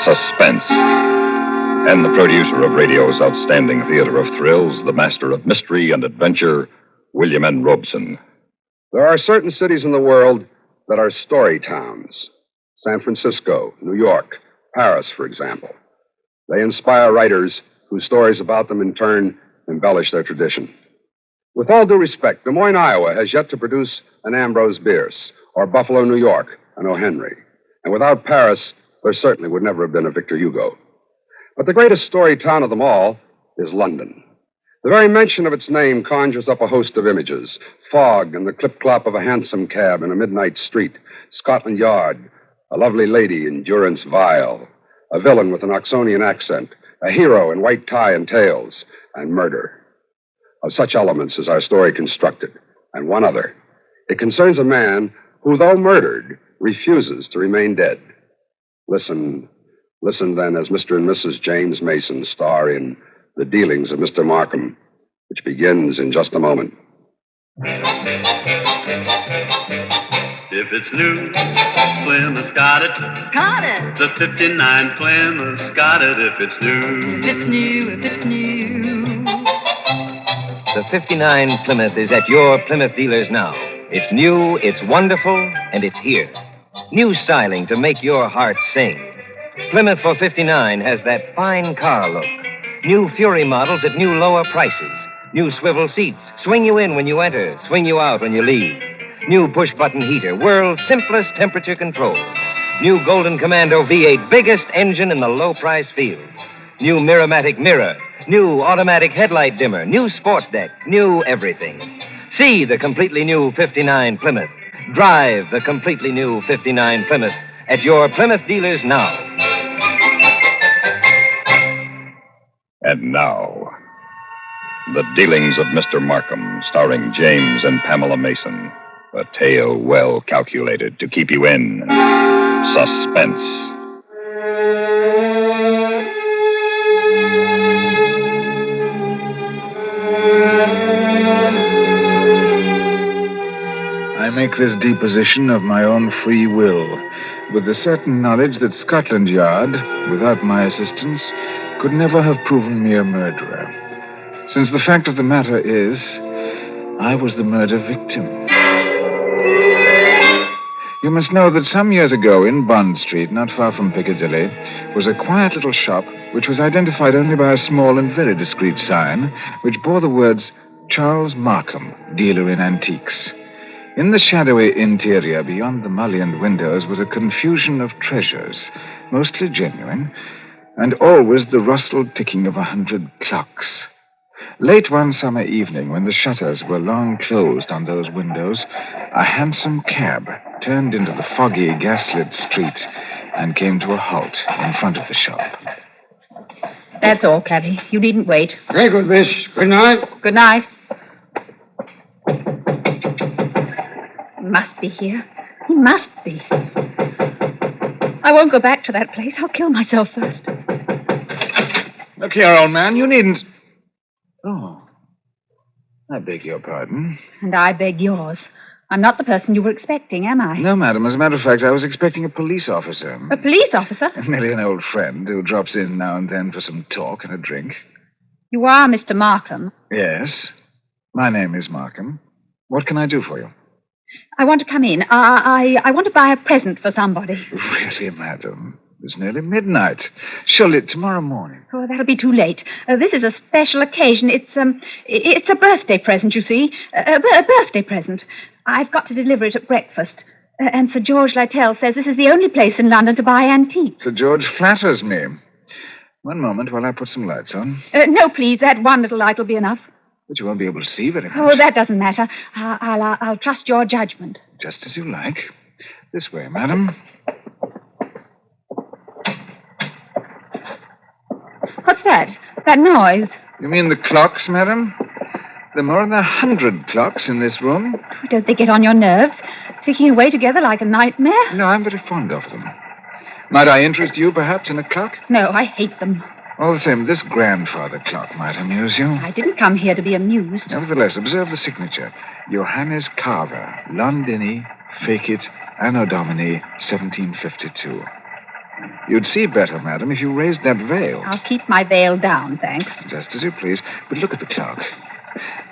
Suspense. And the producer of radio's outstanding theater of thrills, the master of mystery and adventure, William N. Robeson. There are certain cities in the world that are story towns. San Francisco, New York, Paris, for example. They inspire writers whose stories about them, in turn, embellish their tradition. With all due respect, Des Moines, Iowa has yet to produce an Ambrose Bierce, or Buffalo, New York, an O. Henry. And without Paris, there certainly would never have been a Victor Hugo. But the greatest story town of them all is London. The very mention of its name conjures up a host of images. Fog and the clip-clop of a hansom cab in a midnight street. Scotland Yard, a lovely lady in durance vile. A villain with an Oxonian accent. A hero in white tie and tails. And murder. Of such elements is our story constructed. And one other. It concerns a man who, though murdered, refuses to remain dead. Listen then as Mr. and Mrs. James Mason star in The Dealings of Mr. Markham, which begins in just a moment. If it's new, Plymouth's got it. Got it. The 59 Plymouth's got it if it's new. If it's new, if it's new. The 59 Plymouth is at your Plymouth dealers now. It's new, it's wonderful, and it's here. New styling to make your heart sing. Plymouth for 59 has that fine car look. New Fury models at new lower prices. New swivel seats. Swing you in when you enter. Swing you out when you leave. New push-button heater. World's simplest temperature control. New Golden Commando V8. Biggest engine in the low-price field. New Miramatic mirror. New automatic headlight dimmer. New sport deck. New everything. See the completely new 59 Plymouth. Drive the completely new 59 Plymouth at your Plymouth dealers now. And now, The Dealings of Mr. Markham, starring James and Pamela Mason. A tale well calculated to keep you in suspense. I make this deposition of my own free will, with the certain knowledge that Scotland Yard, without my assistance, could never have proven me a murderer. Since the fact of the matter is, I was the murder victim. You must know that some years ago in Bond Street, not far from Piccadilly, was a quiet little shop which was identified only by a small and very discreet sign which bore the words, Charles Markham, dealer in antiques. In the shadowy interior, beyond the mullioned windows, was a confusion of treasures, mostly genuine, and always the rustled ticking of 100 clocks. Late one summer evening, when the shutters were long closed on those windows, a hansom cab turned into the foggy, gaslit street and came to a halt in front of the shop. That's all, cabby. You needn't wait. Very good, miss. Good night. Good night. He must be here. He must be. I won't go back to that place. I'll kill myself first. Look here, old man, you needn't... Oh, I beg your pardon. And I beg yours. I'm not the person you were expecting, am I? No, madam. As a matter of fact, I was expecting a police officer. A police officer? Merely an old friend who drops in now and then for some talk and a drink. You are Mr. Markham. Yes. My name is Markham. What can I do for you? I want to come in. I want to buy a present for somebody. Really, madam? It's nearly midnight. Surely tomorrow morning. Oh, that'll be too late. This is a special occasion. It's a birthday present, you see. A birthday present. I've got to deliver it at breakfast. And Sir George Lytell says this is the only place in London to buy antiques. Sir George flatters me. One moment while I put some lights on. No, please. That one little light will be enough. But you won't be able to see very much. Oh, that doesn't matter. I'll trust your judgment. Just as you like. This way, madam. What's that? That noise? You mean the clocks, madam? There are more than 100 clocks in this room. Don't they get on your nerves? Ticking away together like a nightmare? No, I'm very fond of them. Might I interest you, perhaps, in a clock? No, I hate them. All the same, this grandfather clock might amuse you. I didn't come here to be amused. Nevertheless, observe the signature. Johannes Carver, Londini, Fecit, Anno Domini, 1752. You'd see better, madam, if you raised that veil. I'll keep my veil down, thanks. Just as you please. But look at the clock.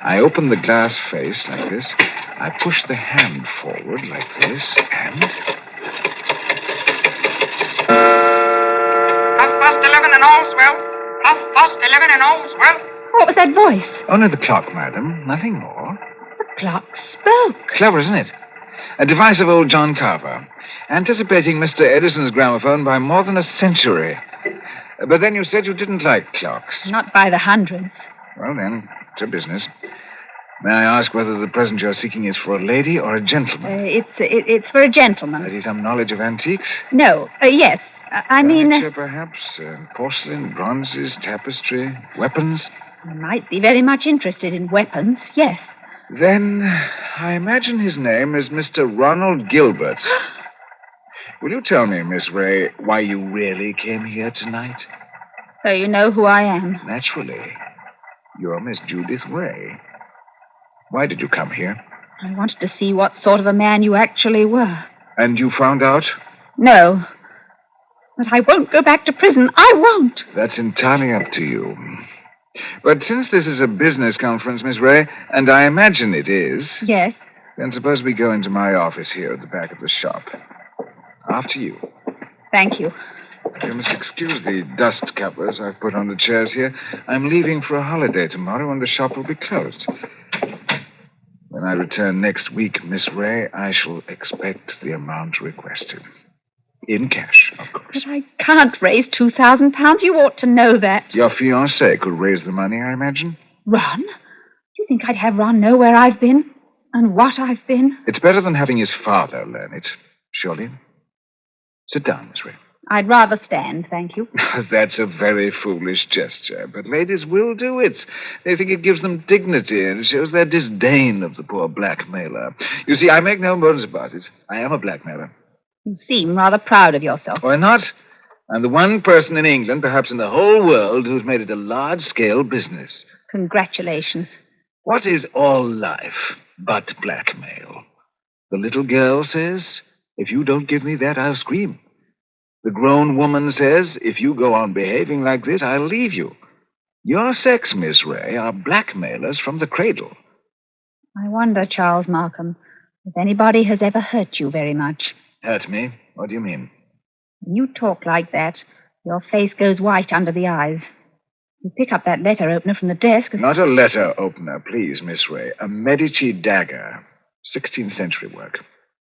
I open the glass face like this. I push the hand forward like this, and... 11 and all's well. 11 and all's well. What was that voice? Only the clock, madam. Nothing more. The clock spoke. Clever, isn't it? A device of old John Carver, anticipating Mr. Edison's gramophone by more than a century. But then you said you didn't like clocks. Not by the hundreds. Well, then, it's a business. May I ask whether the present you're seeking is for a lady or a gentleman? It's for a gentleman. Has he some knowledge of antiques? No. Yes. I mean... Furniture, perhaps? Porcelain, bronzes, tapestry, weapons? I might be very much interested in weapons, yes. Then I imagine his name is Mr. Ronald Gilbert. Will you tell me, Miss Ray, why you really came here tonight? So you know who I am. Naturally. You're Miss Judith Ray. Why did you come here? I wanted to see what sort of a man you actually were. And you found out? No. But I won't go back to prison. I won't. That's entirely up to you. But since this is a business conference, Miss Ray, and I imagine it is... Yes? Then suppose we go into my office here at the back of the shop. After you. Thank you. You must excuse the dust covers I've put on the chairs here. I'm leaving for a holiday tomorrow, and the shop will be closed. When I return next week, Miss Ray, I shall expect the amount requested. In cash, of course. But I can't raise £2,000. You ought to know that. Your fiancé could raise the money, I imagine. Ron? Do you think I'd have Ron know where I've been? And what I've been? It's better than having his father learn it, surely. Sit down, Miss Ray. I'd rather stand, thank you. That's a very foolish gesture, but ladies will do it. They think it gives them dignity and shows their disdain of the poor blackmailer. You see, I make no bones about it. I am a blackmailer. You seem rather proud of yourself. Why not? I'm the one person in England, perhaps in the whole world, who's made it a large-scale business. Congratulations. What is all life but blackmail? The little girl says, if you don't give me that, I'll scream. The grown woman says, if you go on behaving like this, I'll leave you. Your sex, Miss Ray, are blackmailers from the cradle. I wonder, Charles Markham, if anybody has ever hurt you very much. Hurt me? What do you mean? When you talk like that, your face goes white under the eyes. You pick up that letter opener from the desk. Not a letter opener, please, Miss Ray. A Medici dagger. 16th century work.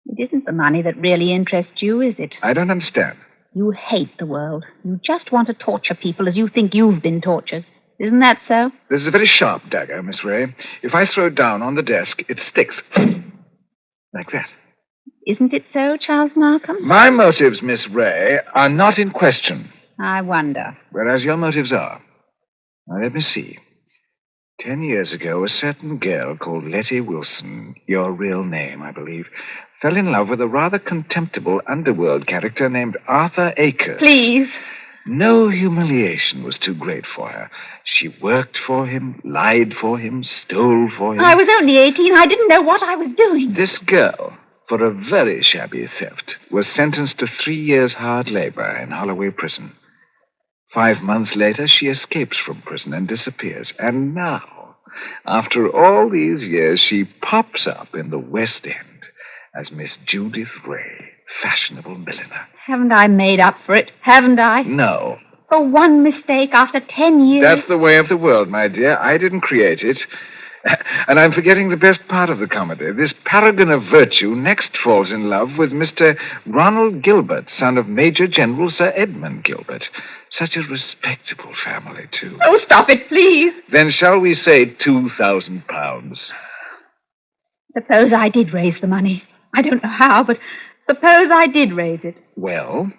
It isn't the money that really interests you, is it? I don't understand. You hate the world. You just want to torture people as you think you've been tortured. Isn't that so? This is a very sharp dagger, Miss Ray. If I throw it down on the desk, it sticks. Like that. Isn't it so, Charles Markham? My motives, Miss Ray, are not in question. I wonder. Whereas your motives are. Now, let me see. 10 years ago, a certain girl called Letty Wilson, your real name, I believe, fell in love with a rather contemptible underworld character named Arthur Akers. Please. No humiliation was too great for her. She worked for him, lied for him, stole for him. I was only 18. I didn't know what I was doing. This girl, for a very shabby theft, was sentenced to 3 years hard labor in Holloway Prison. 5 months later, she escapes from prison and disappears. And now, after all these years, she pops up in the West End as Miss Judith Ray, fashionable milliner. Haven't I made up for it? Haven't I? No. For one mistake after 10 years? That's the way of the world, my dear. I didn't create it. And I'm forgetting the best part of the comedy. This paragon of virtue next falls in love with Mr. Ronald Gilbert, son of Major General Sir Edmund Gilbert. Such a respectable family, too. Oh, stop it, please. Then shall we say £2,000? Suppose I did raise the money. I don't know how, but suppose I did raise it. Well?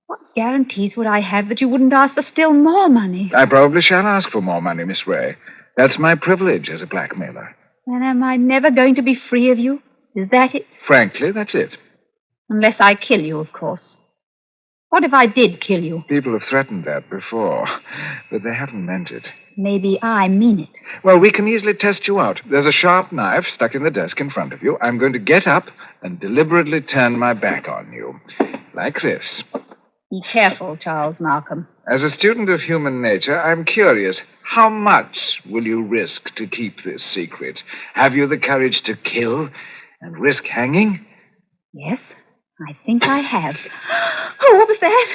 What guarantees would I have that you wouldn't ask for still more money? I probably shall ask for more money, Miss Ray. That's my privilege as a blackmailer. Then am I never going to be free of you? Is that it? Frankly, that's it. Unless I kill you, of course. What if I did kill you? People have threatened that before, but they haven't meant it. Maybe I mean it. Well, we can easily test you out. There's a sharp knife stuck in the desk in front of you. I'm going to get up and deliberately turn my back on you. Like this. Be careful, Charles Markham. As a student of human nature, I'm curious. How much will you risk to keep this secret? Have you the courage to kill and risk hanging? Yes, I think I have. Oh, what was that?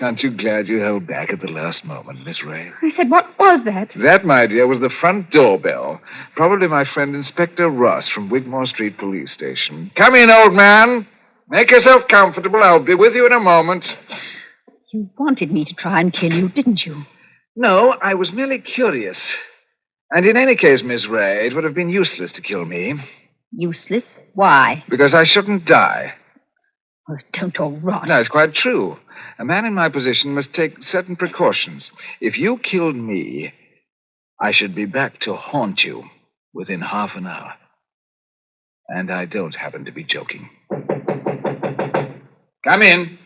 Aren't you glad you held back at the last moment, Miss Ray? I said, what was that? That, my dear, was the front doorbell. Probably my friend Inspector Ross from Wigmore Street Police Station. Come in, old man. Make yourself comfortable. I'll be with you in a moment. You wanted me to try and kill you, didn't you? No, I was merely curious. And in any case, Miss Ray, it would have been useless to kill me. Useless? Why? Because I shouldn't die. Oh, don't talk rot. No, it's quite true. A man in my position must take certain precautions. If you killed me, I should be back to haunt you within half an hour. And I don't happen to be joking. Come in.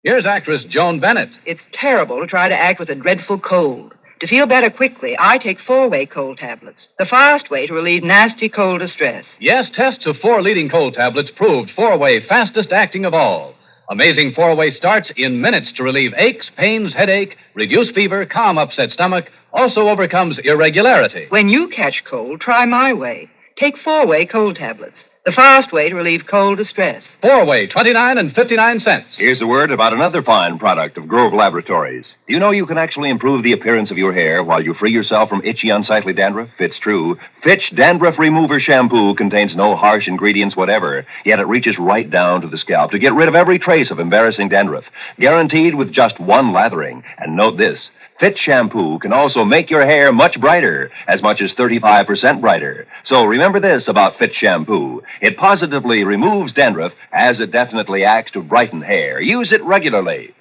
Here's actress Joan Bennett. It's terrible to try to act with a dreadful cold. To feel better quickly, I take 4-way cold tablets. The fast way to relieve nasty cold distress. Yes, tests of 4 leading cold tablets proved 4-way fastest acting of all. Amazing 4-way starts in minutes to relieve aches, pains, headache, reduce fever, calm upset stomach, also overcomes irregularity. When you catch cold, try my way. Take 4-way cold tablets. The fast way to relieve cold distress. 4-way, 29 and 59 cents. Here's a word about another fine product of Grove Laboratories. Do you know you can actually improve the appearance of your hair while you free yourself from itchy, unsightly dandruff? It's true. Fitch Dandruff Remover Shampoo contains no harsh ingredients whatever, yet it reaches right down to the scalp to get rid of every trace of embarrassing dandruff. Guaranteed with just one lathering. And note this. Fitch shampoo can also make your hair much brighter, as much as 35% brighter. So remember this about Fitch shampoo. It positively removes dandruff, as it definitely acts to brighten hair. Use it regularly.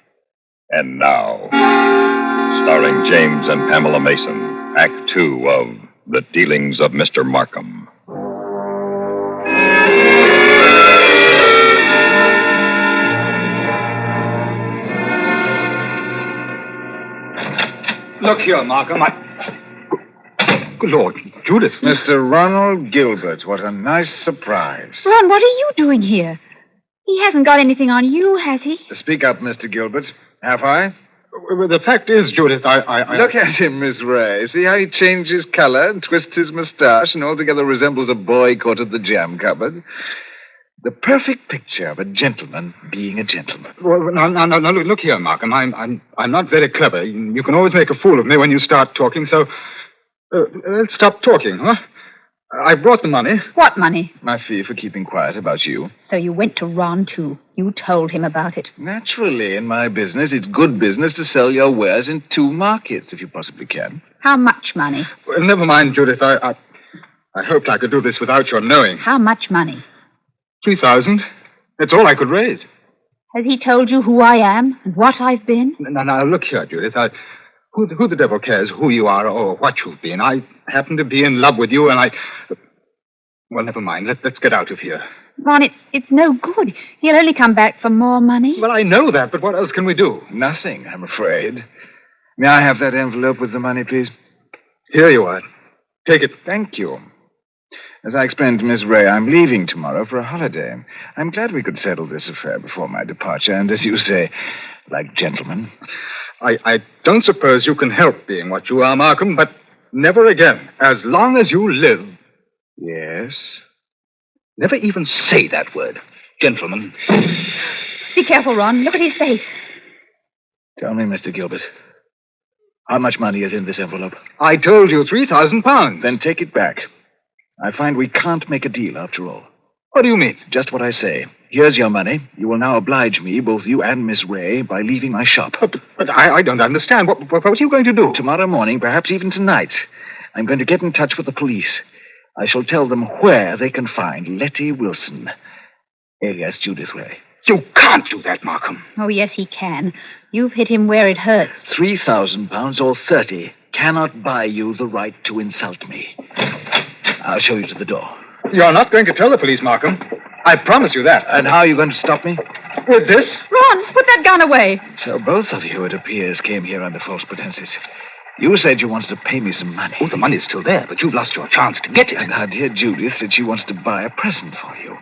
And now, starring James and Pamela Mason, Act 2 of The Dealings of Mr. Markham. Look here, Markham. Good Lord, Judith. Mr. Ronald Gilbert. What a nice surprise. Ron, what are you doing here? He hasn't got anything on you, has he? Speak up, Mr. Gilbert. Have I? The fact is, Judith, I... Look at him, Miss Ray. See how he changes color and twists his mustache and altogether resembles a boy caught at the jam cupboard? The perfect picture of a gentleman being a gentleman. Well, now, look here, Markham. I'm not very clever. You can always make a fool of me when you start talking, so... let's stop talking, huh? I brought the money. What money? My fee for keeping quiet about you. So you went to Ron, too. You told him about it. Naturally, in my business, it's good business to sell your wares in 2 markets, if you possibly can. How much money? Well, never mind, Judith. I hoped I could do this without your knowing. How much money? 3,000. That's all I could raise. Has he told you who I am and what I've been? Now, look here, Judith. Who the devil cares who you are or what you've been? I happen to be in love with you, and I... Well, never mind. Let's get out of here. Ron, it's no good. He'll only come back for more money. Well, I know that, but what else can we do? Nothing, I'm afraid. May I have that envelope with the money, please? Here you are. Take it. Thank you. As I explained to Miss Ray, I'm leaving tomorrow for a holiday. I'm glad we could settle this affair before my departure, and as you say, like gentlemen. I don't suppose you can help being what you are, Markham, but never again, as long as you live. Yes? Never even say that word, gentlemen. Be careful, Ron. Look at his face. Tell me, Mr. Gilbert, how much money is in this envelope? I told you 3,000 pounds. Then take it back. I find we can't make a deal after all. What do you mean? Just what I say. Here's your money. You will now oblige me, both you and Miss Ray, by leaving my shop. But I don't understand. What are you going to do? Tomorrow morning, perhaps even tonight, I'm going to get in touch with the police. I shall tell them where they can find Letty Wilson, alias Judith Ray. You can't do that, Markham. Oh, yes, he can. You've hit him where it hurts. 3,000 pounds or 30 cannot buy you the right to insult me. I'll show you to the door. You're not going to tell the police, Markham. I promise you that. And how are you going to stop me? With this? Ron, put that gun away. So both of you, it appears, came here under false pretenses. You said you wanted to pay me some money. Oh, the money's still there, but you've lost your chance to get it. And our dear Judith said she wants to buy a present for you.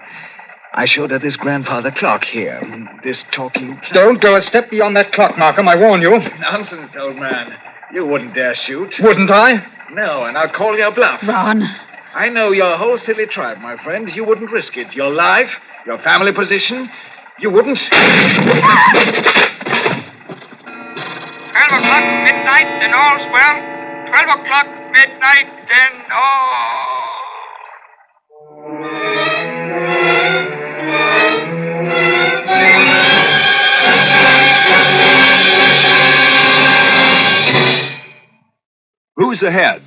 I showed her this grandfather clock here. This talking clock. Don't go a step beyond that clock, Markham, I warn you. Nonsense, old man. You wouldn't dare shoot. Wouldn't I? No, and I'll call your bluff. Ron. I know your whole silly tribe, my friend. You wouldn't risk it. Your life, your family position, you wouldn't. 12 o'clock, midnight, and all's well. 12 o'clock, midnight, and all. Who's ahead?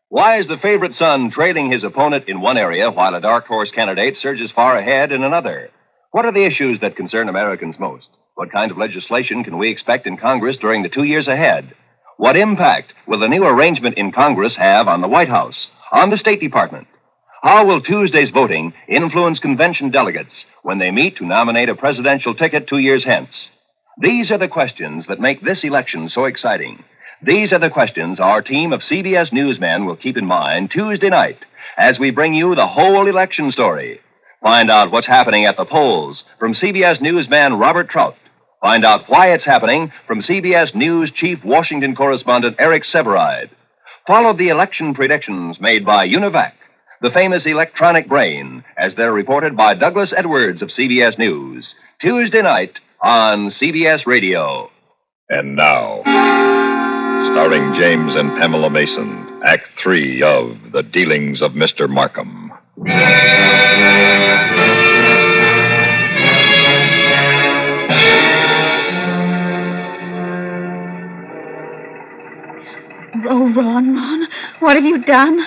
Why is the favorite son trailing his opponent in one area while a dark horse candidate surges far ahead in another? What are the issues that concern Americans most? What kind of legislation can we expect in Congress during the 2 years ahead? What impact will the new arrangement in Congress have on the White House, on the State Department? How will Tuesday's voting influence convention delegates when they meet to nominate a presidential ticket 2 years hence? These are the questions that make this election so exciting. These are the questions our team of CBS newsmen will keep in mind Tuesday night as we bring you the whole election story. Find out what's happening at the polls from CBS newsman Robert Trout. Find out why it's happening from CBS News Chief Washington Correspondent Eric Severide. Follow the election predictions made by Univac, the famous electronic brain, as they're reported by Douglas Edwards of CBS News. Tuesday night on CBS Radio. And now, starring James and Pamela Mason, Act 3 of The Dealings of Mr. Markham. Oh, Ron, what have you done?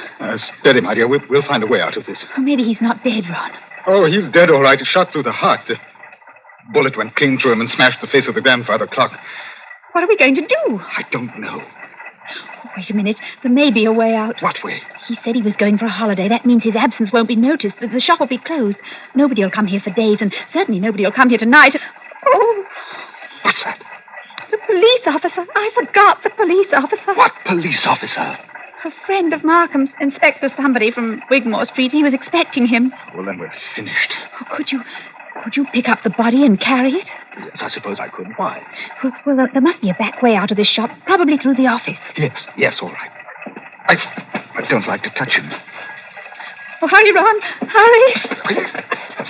Steady, my dear. We'll find a way out of this. Oh, maybe he's not dead, Ron. Oh, he's dead, all right. A shot through the heart. The bullet went clean through him and smashed the face of the grandfather clock. What are we going to do? I don't know. Oh, wait a minute. There may be a way out. What way? He said he was going for a holiday. That means his absence won't be noticed. The shop will be closed. Nobody will come here for days, and certainly nobody will come here tonight. Oh! What's that? The police officer. I forgot the police officer. What police officer? A friend of Markham's, Inspector somebody from Wigmore Street. He was expecting him. Well, then we're finished. Oh, could you pick up the body and carry it? Yes, I suppose I could. Why? Well, there must be a back way out of this shop, probably through the office. Yes, all right. I don't like to touch him. Oh, hurry, Ron, hurry.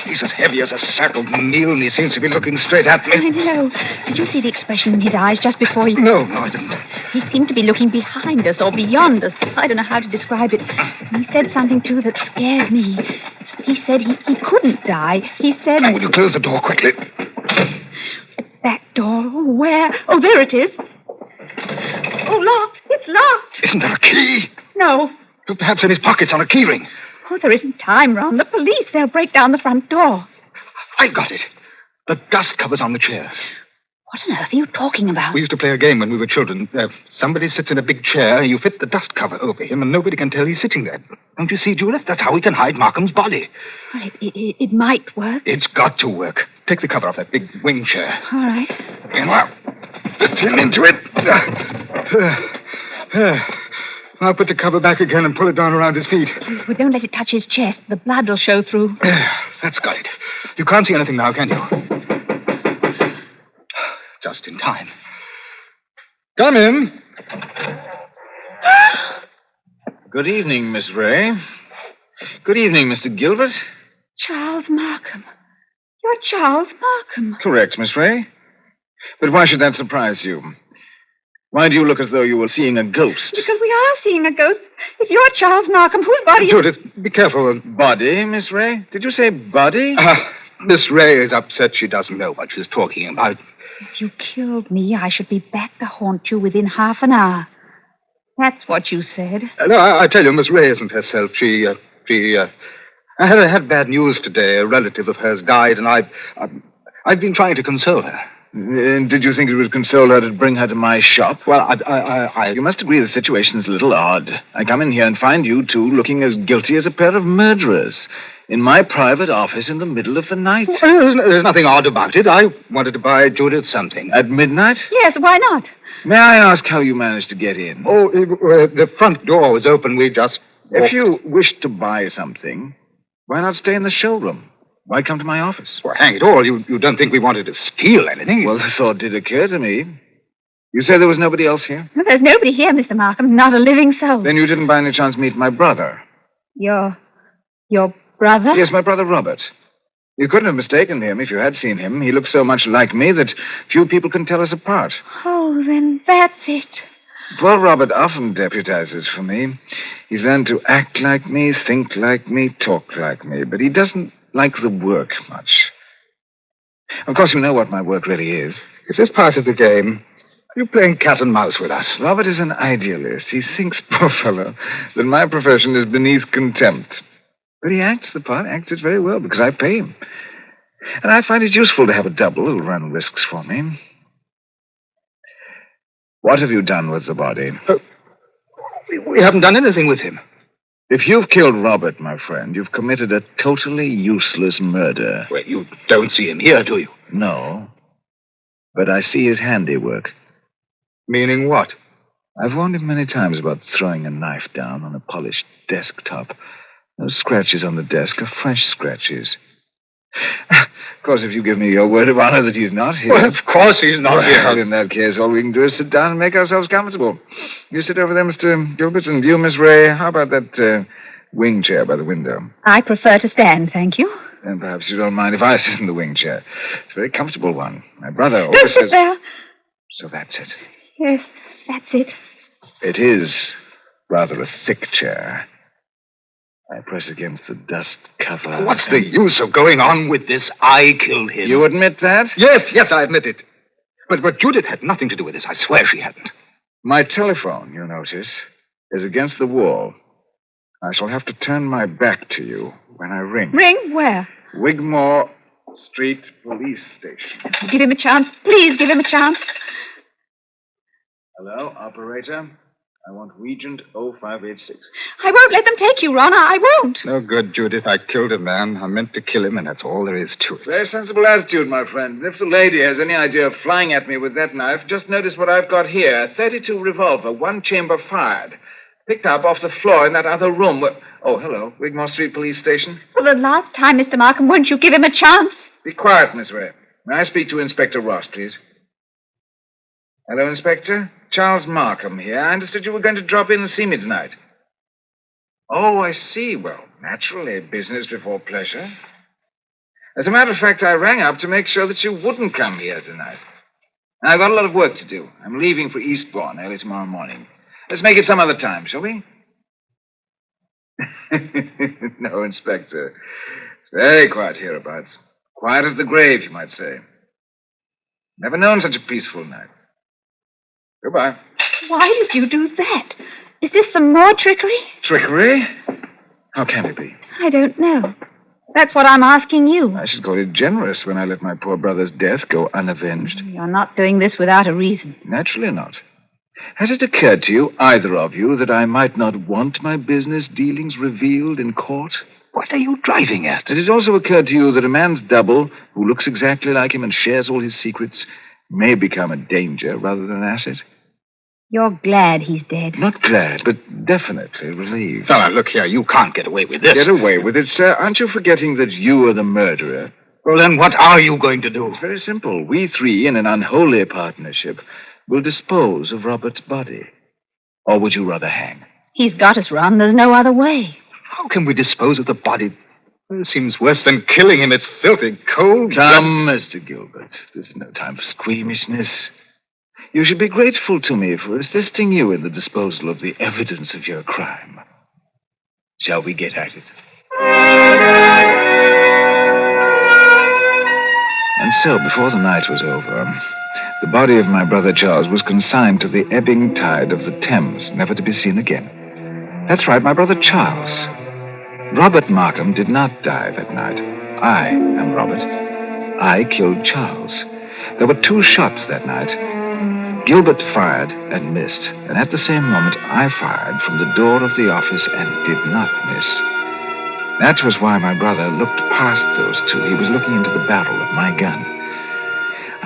He's as heavy as a sack of meal, and he seems to be looking straight at me. I know. Did you see the expression in his eyes just before you... No, I didn't. He seemed to be looking behind us or beyond us. I don't know how to describe it. He said something, too, that scared me. He said he couldn't die. He said... Will you close the door quickly? Back door? Oh, where? Oh, there it is. Oh, locked. It's locked. Isn't there a key? No. Perhaps in his pockets on a keyring. Oh, there isn't time, Ron. The police, they'll break down the front door. I got it. The dust covers on the chairs. What on earth are you talking about? We used to play a game when we were children. Somebody sits in a big chair, you fit the dust cover over him, and nobody can tell he's sitting there. Don't you see, Judith? That's how we can hide Markham's body. Well, it might work. It's got to work. Take the cover off that big wing chair. All right. And now, fit him into it. I'll put the cover back again and pull it down around his feet. Well, don't let it touch his chest. The blood will show through. That's got it. You can't see anything now, can you? Just in time. Come in. Good evening, Miss Ray. Good evening, Mr. Gilbert. Charles Markham. You're Charles Markham. Correct, Miss Ray. But why should that surprise you? Why do you look as though you were seeing a ghost? Because we are seeing a ghost. If you're Charles Markham, whose body... Judith, be careful. Body, Miss Ray? Did you say body? Miss Ray is upset she doesn't know what she's talking about. If you killed me, I should be back to haunt you within half an hour. That's what you said. No, I tell you, Miss Ray isn't herself. She had bad news today. A relative of hers died, and I've been trying to console her. Did you think it would console her to bring her to my shop? Well, You must agree the situation's a little odd. I come in here and find you two looking as guilty as a pair of murderers in my private office in the middle of the night. There's nothing odd about it. I wanted to buy Judith something. At midnight? Yes, why not? May I ask how you managed to get in? Oh, the front door was open. We just... If you wished to buy something, why not stay in the showroom? Why come to my office? Well, hang it all, you don't think we wanted to steal anything? Well, the thought did occur to me. You said there was nobody else here? Well, there's nobody here, Mr. Markham. Not a living soul. Then you didn't by any chance meet my brother? Your brother? Yes, my brother Robert. You couldn't have mistaken him if you had seen him. He looks so much like me that few people can tell us apart. Oh, then that's it. Poor Robert often deputizes for me. He's learned to act like me, think like me, talk like me, but he doesn't like the work much. Of course, you know what my work really is. Is this part of the game? Are you playing cat and mouse with us? Robert is an idealist. He thinks, poor fellow, that my profession is beneath contempt. But he acts the part, acts it very well, because I pay him. And I find it useful to have a double who'll run risks for me. What have you done with the body? We haven't done anything with him. If you've killed Robert, my friend, you've committed a totally useless murder. Well, you don't see him here, do you? No. But I see his handiwork. Meaning what? I've warned him many times about throwing a knife down on a polished desktop. Those scratches on the desk are fresh scratches. Of course, if you give me your word of honor that he's not here... Well, of course he's not well, here. In that case, all we can do is sit down and make ourselves comfortable. You sit over there, Mr. Gilbert, and you, Miss Ray, how about that wing chair by the window? I prefer to stand, thank you. Then perhaps you don't mind if I sit in the wing chair. It's a very comfortable one. My brother always says... Well... So that's it. Yes, that's it. It is rather a thick chair. I press against the dust cover. What's the use of going on with this? I killed him. You admit that? Yes, I admit it. But Judith had nothing to do with this. I swear she hadn't. My telephone, you notice, is against the wall. I shall have to turn my back to you when I ring. Ring where? Wigmore Street Police Station. Give him a chance. Please give him a chance. Hello, operator. I want Regent 0586. I won't let them take you, Ron. I won't. No good, Judith. I killed a man. I meant to kill him, and that's all there is to it. Very sensible attitude, my friend. And if the lady has any idea of flying at me with that knife, just notice what I've got here. A .32 revolver, one chamber fired. Picked up off the floor in that other room. Oh, hello. Wigmore Street Police Station. Well, the last time, Mr. Markham, won't you give him a chance? Be quiet, Miss Ray. May I speak to Inspector Ross, please? Hello, Inspector. Charles Markham here. I understood you were going to drop in and see me tonight. Oh, I see. Well, naturally, business before pleasure. As a matter of fact, I rang up to make sure that you wouldn't come here tonight. I've got a lot of work to do. I'm leaving for Eastbourne early tomorrow morning. Let's make it some other time, shall we? No, Inspector. It's very quiet hereabouts. Quiet as the grave, you might say. Never known such a peaceful night. Goodbye. Why did you do that? Is this some more trickery? Trickery? How can it be? I don't know. That's what I'm asking you. I should call it generous when I let my poor brother's death go unavenged. You're not doing this without a reason. Naturally not. Has it occurred to you, either of you, that I might not want my business dealings revealed in court? What are you driving at? Has it also occurred to you that a man's double, who looks exactly like him and shares all his secrets, may become a danger rather than an asset? You're glad he's dead. Not glad, but definitely relieved. Now, look here. You can't get away with this. Get away with it, sir? Aren't you forgetting that you are the murderer? Well, then what are you going to do? It's very simple. We three, in an unholy partnership, will dispose of Robert's body. Or would you rather hang? He's got us, Ron. There's no other way. How can we dispose of the body? It seems worse than killing him. It's filthy, cold. Come, Mr. Gilbert. There's no time for squeamishness. You should be grateful to me for assisting you in the disposal of the evidence of your crime. Shall we get at it? And so, before the night was over, the body of my brother Charles was consigned to the ebbing tide of the Thames, never to be seen again. That's right, my brother Charles. Robert Markham did not die that night. I am Robert. I killed Charles. There were 2 shots that night. Gilbert fired and missed, and at the same moment I fired from the door of the office and did not miss. That was why my brother looked past those 2. He was looking into the barrel of my gun.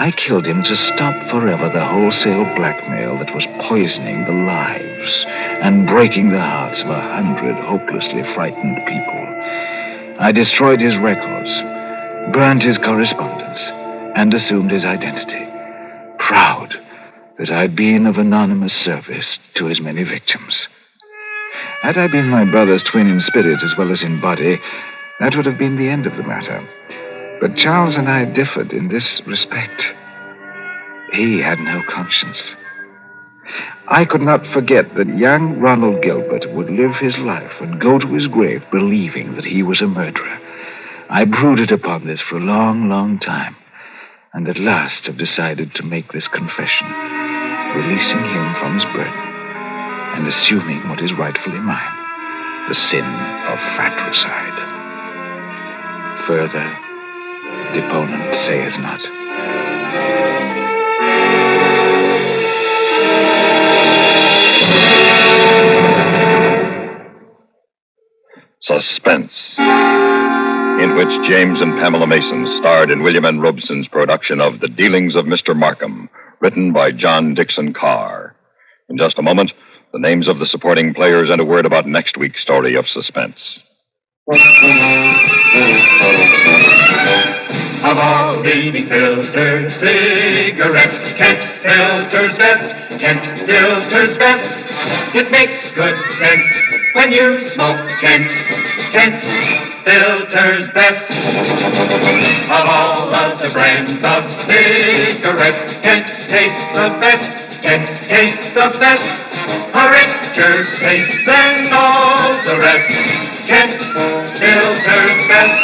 I killed him to stop forever the wholesale blackmail that was poisoning the lives and breaking the hearts of 100 hopelessly frightened people. I destroyed his records, burned his correspondence, and assumed his identity, proud that I'd been of anonymous service to his many victims. Had I been my brother's twin in spirit as well as in body, that would have been the end of the matter. But Charles and I differed in this respect. He had no conscience. I could not forget that young Ronald Gilbert would live his life and go to his grave believing that he was a murderer. I brooded upon this for a long, long time, and at last have decided to make this confession, releasing him from his burden and assuming what is rightfully mine, the sin of fratricide. Further, deponent saith not. Suspense, in which James and Pamela Mason starred in William N. Robeson's production of The Dealings of Mr. Markham, written by John Dixon Carr. In just a moment, the names of the supporting players and a word about next week's story of suspense. Of all leading filters, cigarettes, Kent filters best, Kent filters best. It makes good sense when you smoke Kent, Kent filters best. Of all of the brands of cigarettes, Kent tastes the best, Kent tastes the best. A richer taste than all the rest, Kent filters best.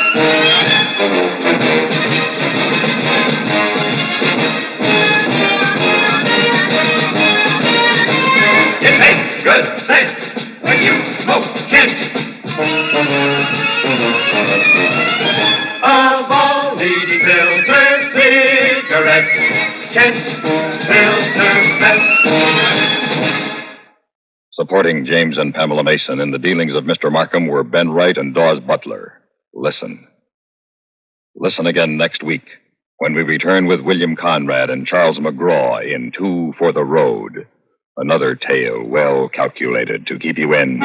It makes good sense when you smoke Kent. Of all leading filter cigarettes, Kent filters best. Supporting James and Pamela Mason in The Dealings of Mr. Markham were Ben Wright and Dawes Butler. Listen. Listen again next week when we return with William Conrad and Charles McGraw in Two for the Road. Another tale well calculated to keep you in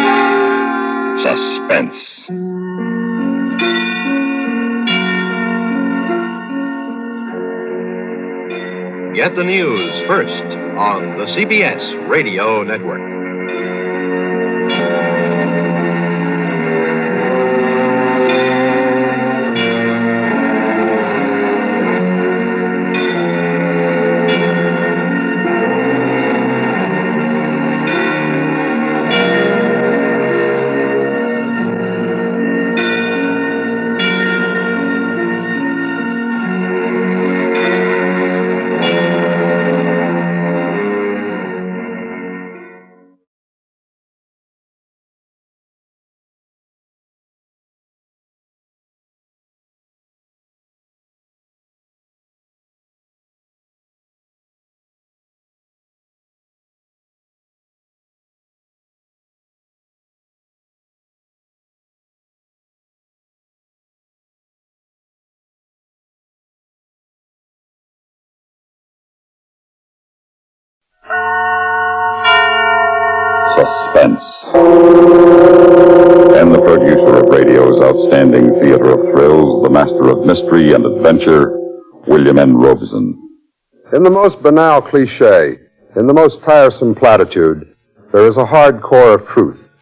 suspense. Get the news first on the CBS Radio Network. Suspense. And the producer of radio's outstanding theater of thrills, the master of mystery and adventure, William N. Robeson. In the most banal cliche, in the most tiresome platitude, there is a hard core of truth.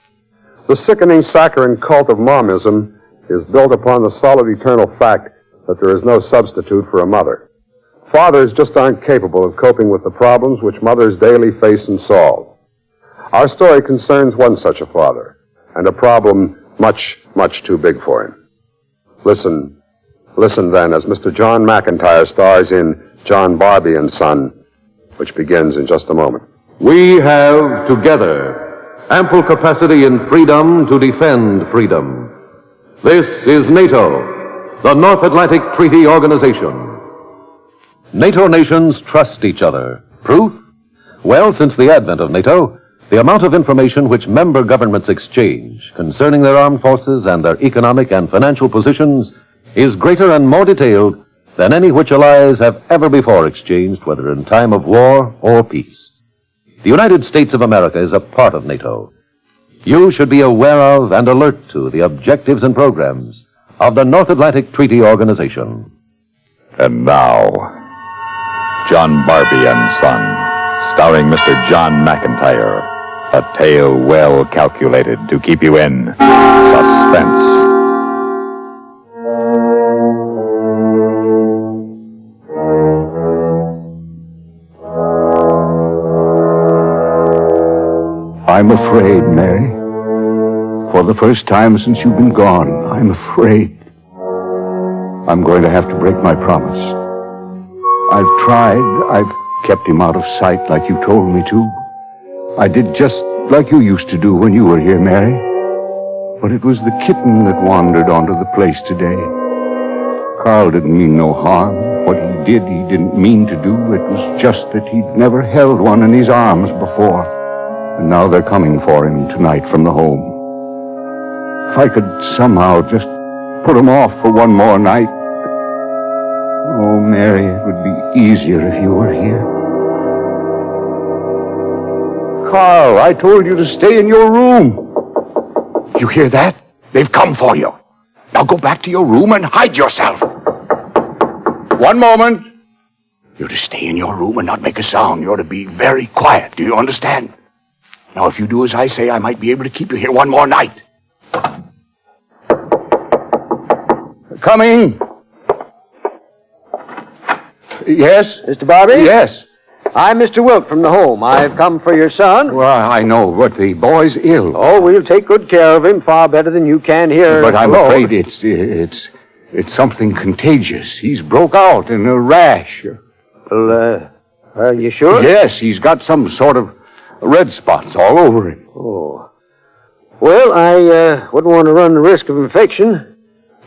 The sickening, saccharine cult of momism is built upon the solid eternal fact that there is no substitute for a mother. Fathers just aren't capable of coping with the problems which mothers daily face and solve. Our story concerns one such a father, and a problem much, much too big for him. Listen then as Mr. John McIntyre stars in John Barbey and Son, which begins in just a moment. We have together ample capacity in freedom to defend freedom. This is NATO, the North Atlantic Treaty Organization. NATO nations trust each other. Proof? Well, since the advent of NATO, the amount of information which member governments exchange concerning their armed forces and their economic and financial positions is greater and more detailed than any which allies have ever before exchanged, whether in time of war or peace. The United States of America is a part of NATO. You should be aware of and alert to the objectives and programs of the North Atlantic Treaty Organization. And now, John Barbey and Son, starring Mr. John McIntyre. A tale well calculated to keep you in suspense. I'm afraid, Mary. For the first time since you've been gone, I'm afraid. I'm going to have to break my promise. I've tried. I've kept him out of sight like you told me to. I did just like you used to do when you were here, Mary. But it was the kitten that wandered onto the place today. Carl didn't mean no harm. What he did, he didn't mean to do. It was just that he'd never held one in his arms before. And now they're coming for him tonight from the home. If I could somehow just put him off for one more night. Oh, Mary, it would be easier if you were here. Carl, I told you to stay in your room. You hear that? They've come for you. Now go back to your room and hide yourself. One moment. You're to stay in your room and not make a sound. You're to be very quiet. Do you understand? Now, if you do as I say, I might be able to keep you here one more night. Coming. Yes? Mr. Barbey? Yes. I'm Mr. Wilk from the home. I've come for your son. Well, I know, but the boy's ill. Oh, we'll take good care of him, far better than you can here. But I'm alone. afraid it's something contagious. He's broke out in a rash. Well, are you sure? Yes, he's got some sort of red spots all over him. Oh. Well, I wouldn't want to run the risk of infection.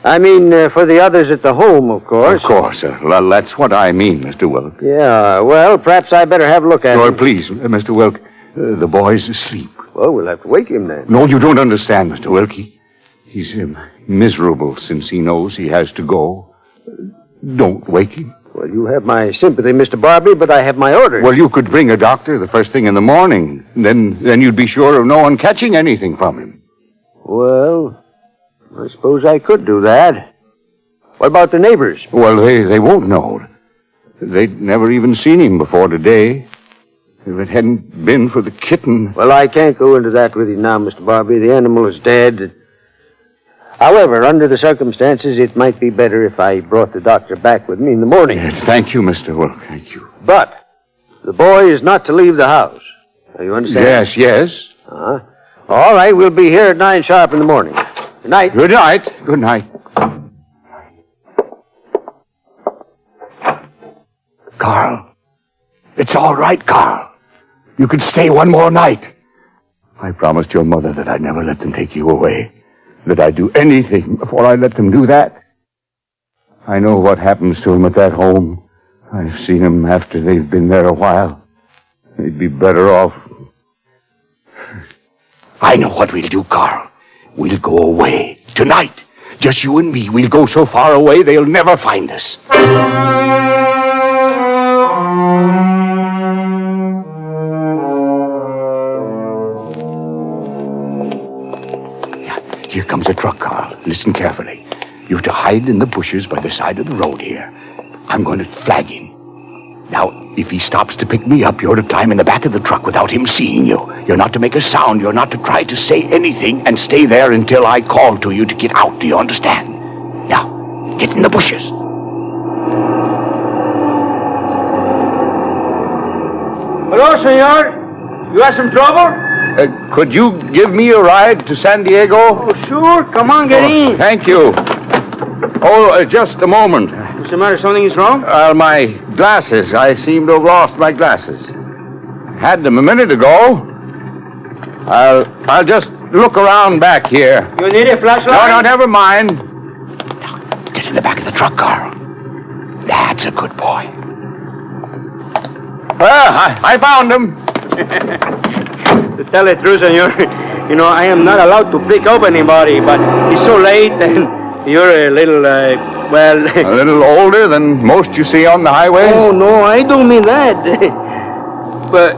I mean, for the others at the home, of course. Of course, that's what I mean, Mr. Wilk. Yeah, well, perhaps I better have a look at him. Please, Mr. Wilk, the boy's asleep. Well, we'll have to wake him then. No, you don't understand, Mr. Wilk. He's miserable since he knows he has to go. Don't wake him. Well, you have my sympathy, Mr. Barbey, but I have my orders. Well, you could bring a doctor the first thing in the morning. Then you'd be sure of no one catching anything from him. Well, I suppose I could do that. What about the neighbors? Well, they won't know. They'd never even seen him before today. If it hadn't been for the kitten... Well, I can't go into that with you now, Mr. Barbey. The animal is dead. However, under the circumstances, it might be better if I brought the doctor back with me in the morning. Thank you, Mr. Wilk. Thank you. But the boy is not to leave the house. Now, you understand? Yes. Uh-huh. All right, we'll be here at 9 sharp in the morning. Good night. Good night. Good night. Carl. It's all right, Carl. You can stay one more night. I promised your mother that I'd never let them take you away. That I'd do anything before I let them do that. I know what happens to them at that home. I've seen them after they've been there a while. They'd be better off. I know what we'll do, Carl. We'll go away. Tonight. Just you and me. We'll go so far away they'll never find us. Here comes a truck, Carl. Listen carefully. You're to hide in the bushes by the side of the road here. I'm going to flag him. Now, if he stops to pick me up, you're to climb in the back of the truck without him seeing you. You're not to make a sound. You're not to try to say anything, and stay there until I call to you to get out. Do you understand? Now, get in the bushes. Hello, senor. You have some trouble? Could you give me a ride to San Diego? Oh, sure. Come on, get in. Thank you. Oh, just a moment. What's the matter? Something is wrong? My glasses. I seem to have lost my glasses. Had them a minute ago. I'll just look around back here. You need a flashlight? No, never mind. Now, get in the back of the truck, Carl. That's a good boy. Well, I found him. To tell the truth, senor, I am not allowed to pick up anybody, but it's so late and You're a little, well... A little older than most you see on the highways? Oh, no, I don't mean that. But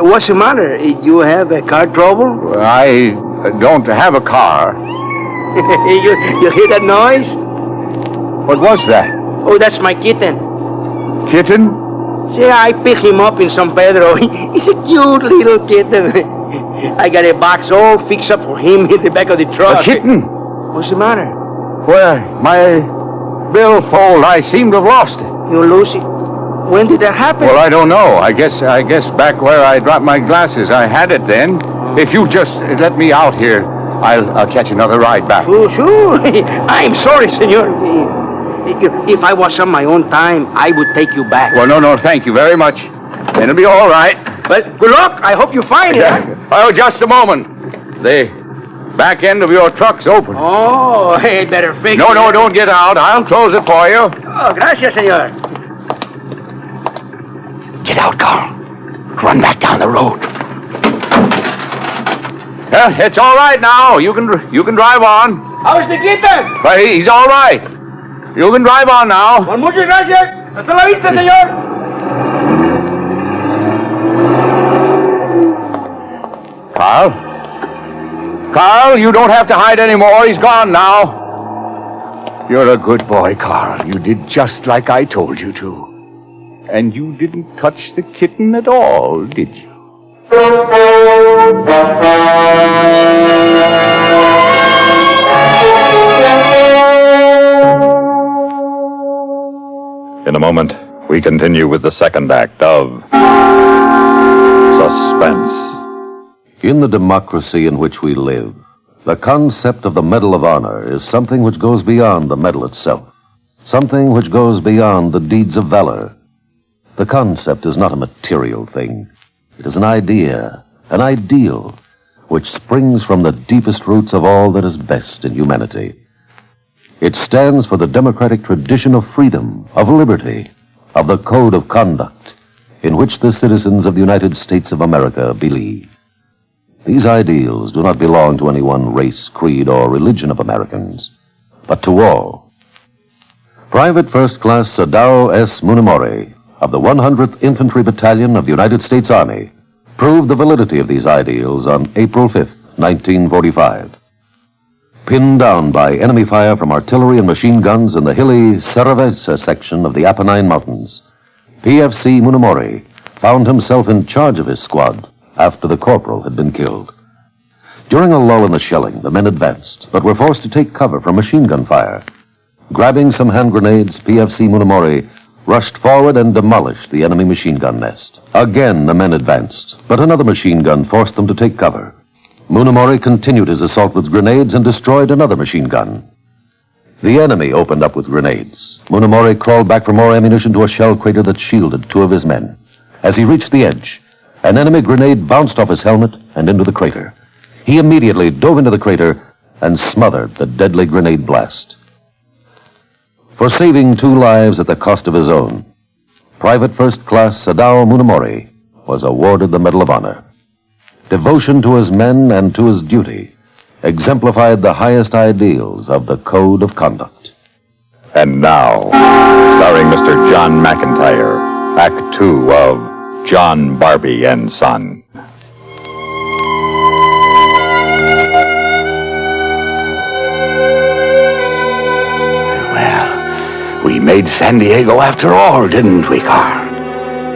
what's the matter? You have a car trouble? I don't have a car. you hear that noise? What was that? Oh, that's my kitten. Kitten? See, I picked him up in San Pedro. He's a cute little kitten. I got a box all fixed up for him in the back of the truck. A kitten? What's the matter? Well, my billfold, I seem to have lost it. You lose it? When did that happen? Well, I don't know. I guess back where I dropped my glasses, I had it then. If you just let me out here, I'll catch another ride back. Sure. I'm sorry, senor. If I was on my own time, I would take you back. Well, no, thank you very much. It'll be all right. But good luck. I hope you find it. Oh, just a moment. The back end of your truck's open. Oh, hey, better fix it. No, don't get out. I'll close it for you. Oh, gracias, senor. Get out, Carl. Run back down the road. Yeah, it's all right now. You can drive on. How's the kitten? Well, he's all right. You can drive on now. Well, muchas gracias. Hasta la vista, senor. Carl, you don't have to hide anymore. He's gone now. You're a good boy, Carl. You did just like I told you to. And you didn't touch the kitten at all, did you? In a moment, we continue with the second act of Suspense. In the democracy in which we live, the concept of the Medal of Honor is something which goes beyond the medal itself, something which goes beyond the deeds of valor. The concept is not a material thing. It is an idea, an ideal, which springs from the deepest roots of all that is best in humanity. It stands for the democratic tradition of freedom, of liberty, of the code of conduct in which the citizens of the United States of America believe. These ideals do not belong to any one race, creed, or religion of Americans, but to all. Private First Class Sadao S. Munimori of the 100th Infantry Battalion of the United States Army proved the validity of these ideals on April 5th, 1945. Pinned down by enemy fire from artillery and machine guns in the hilly Saravezza section of the Apennine Mountains, PFC Munimori found himself in charge of his squad after the corporal had been killed. During a lull in the shelling, the men advanced, but were forced to take cover from machine gun fire. Grabbing some hand grenades, PFC Munimori rushed forward and demolished the enemy machine gun nest. Again, the men advanced, but another machine gun forced them to take cover. Munimori continued his assault with grenades and destroyed another machine gun. The enemy opened up with grenades. Munimori crawled back for more ammunition to a shell crater that shielded two of his men. As he reached the edge, an enemy grenade bounced off his helmet and into the crater. He immediately dove into the crater and smothered the deadly grenade blast. For saving two lives at the cost of his own, Private First Class Sadao Munimori was awarded the Medal of Honor. Devotion to his men and to his duty exemplified the highest ideals of the code of conduct. And now, starring Mr. John McIntyre, Act 2 of John Barbey and Son. Well, we made San Diego after all, didn't we, Carl?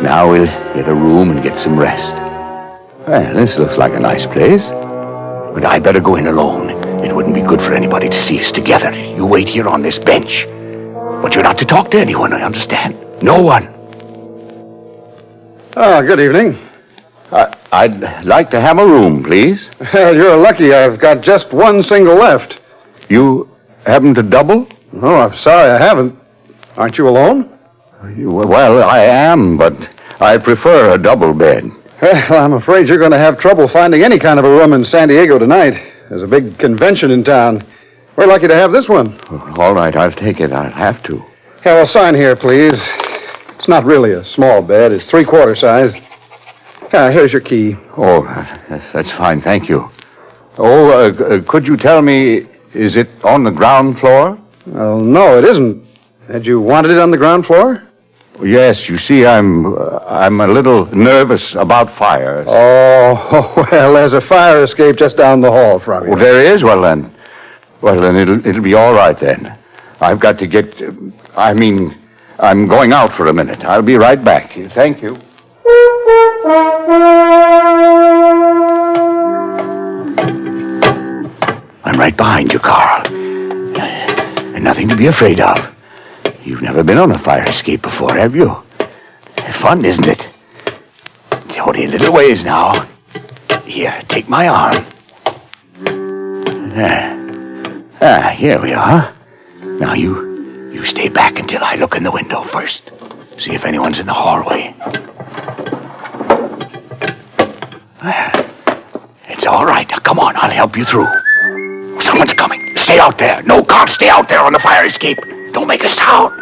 Now we'll get a room and get some rest. Well, this looks like a nice place. But I better go in alone. It wouldn't be good for anybody to see us together. You wait here on this bench. But you're not to talk to anyone, I understand. No one. Oh, good evening. I'd like to have a room, please. Well, you're lucky. I've got just one single left. You happen to double? No, I'm sorry I haven't. Aren't you alone? Well, I am, but I prefer a double bed. Well, I'm afraid you're going to have trouble finding any kind of a room in San Diego tonight. There's a big convention in town. We're lucky to have this one. All right, I'll take it. I'll have to. Yeah, well, sign here, please. It's not really a small bed. It's 3/4 size. Here's your key. Oh, that's fine. Thank you. Oh, could you tell me Is it on the ground floor? Well, no, it isn't. Had you wanted it on the ground floor? Yes, you see, I'm a little nervous about fires. Oh, well, there's a fire escape just down the hall from you. Well, there is? Well, then it'll be all right then. I've got to get... I'm going out for a minute. I'll be right back. Thank you. I'm right behind you, Carl. And nothing to be afraid of. You've never been on a fire escape before, have you? Fun, isn't it? It's only a little ways now. Here, take my arm. Here we are. Now you stay back until I look in the window first. See if anyone's in the hallway. It's all right. Now, come on, I'll help you through. Someone's coming. Stay out there. No, Carl, stay out there on the fire escape. Don't make a sound.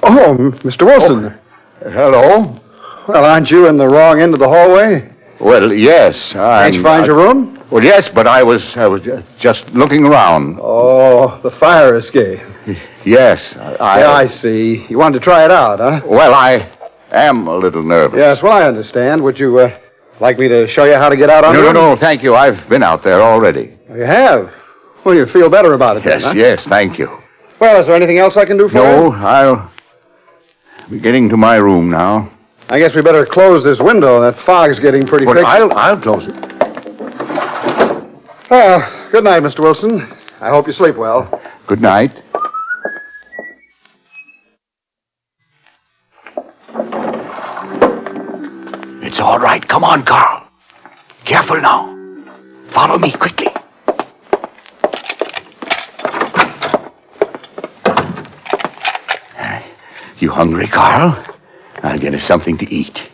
Oh, Mr. Wilson. Oh, hello. Well, aren't you in the wrong end of the hallway? Well, yes. Can't you find your room? Well, yes, but I was just looking around. Oh, the fire escape. Yes. I see. You wanted to try it out, huh? Well, I am a little nervous. Yes, well, I understand. Would you like me to show you how to get out on it? No, thank you. I've been out there already. You have? Well, you feel better about it Yes, then, huh? yes, thank you. Well, is there anything else I can do for you? No, I'll be getting to my room now. I guess we better close this window. That fog's getting pretty thick. I'll close it. Well, good night, Mr. Wilson. I hope you sleep well. Good night. It's all right. Come on, Carl. Careful now. Follow me quickly. You hungry, Carl? I'll get us something to eat.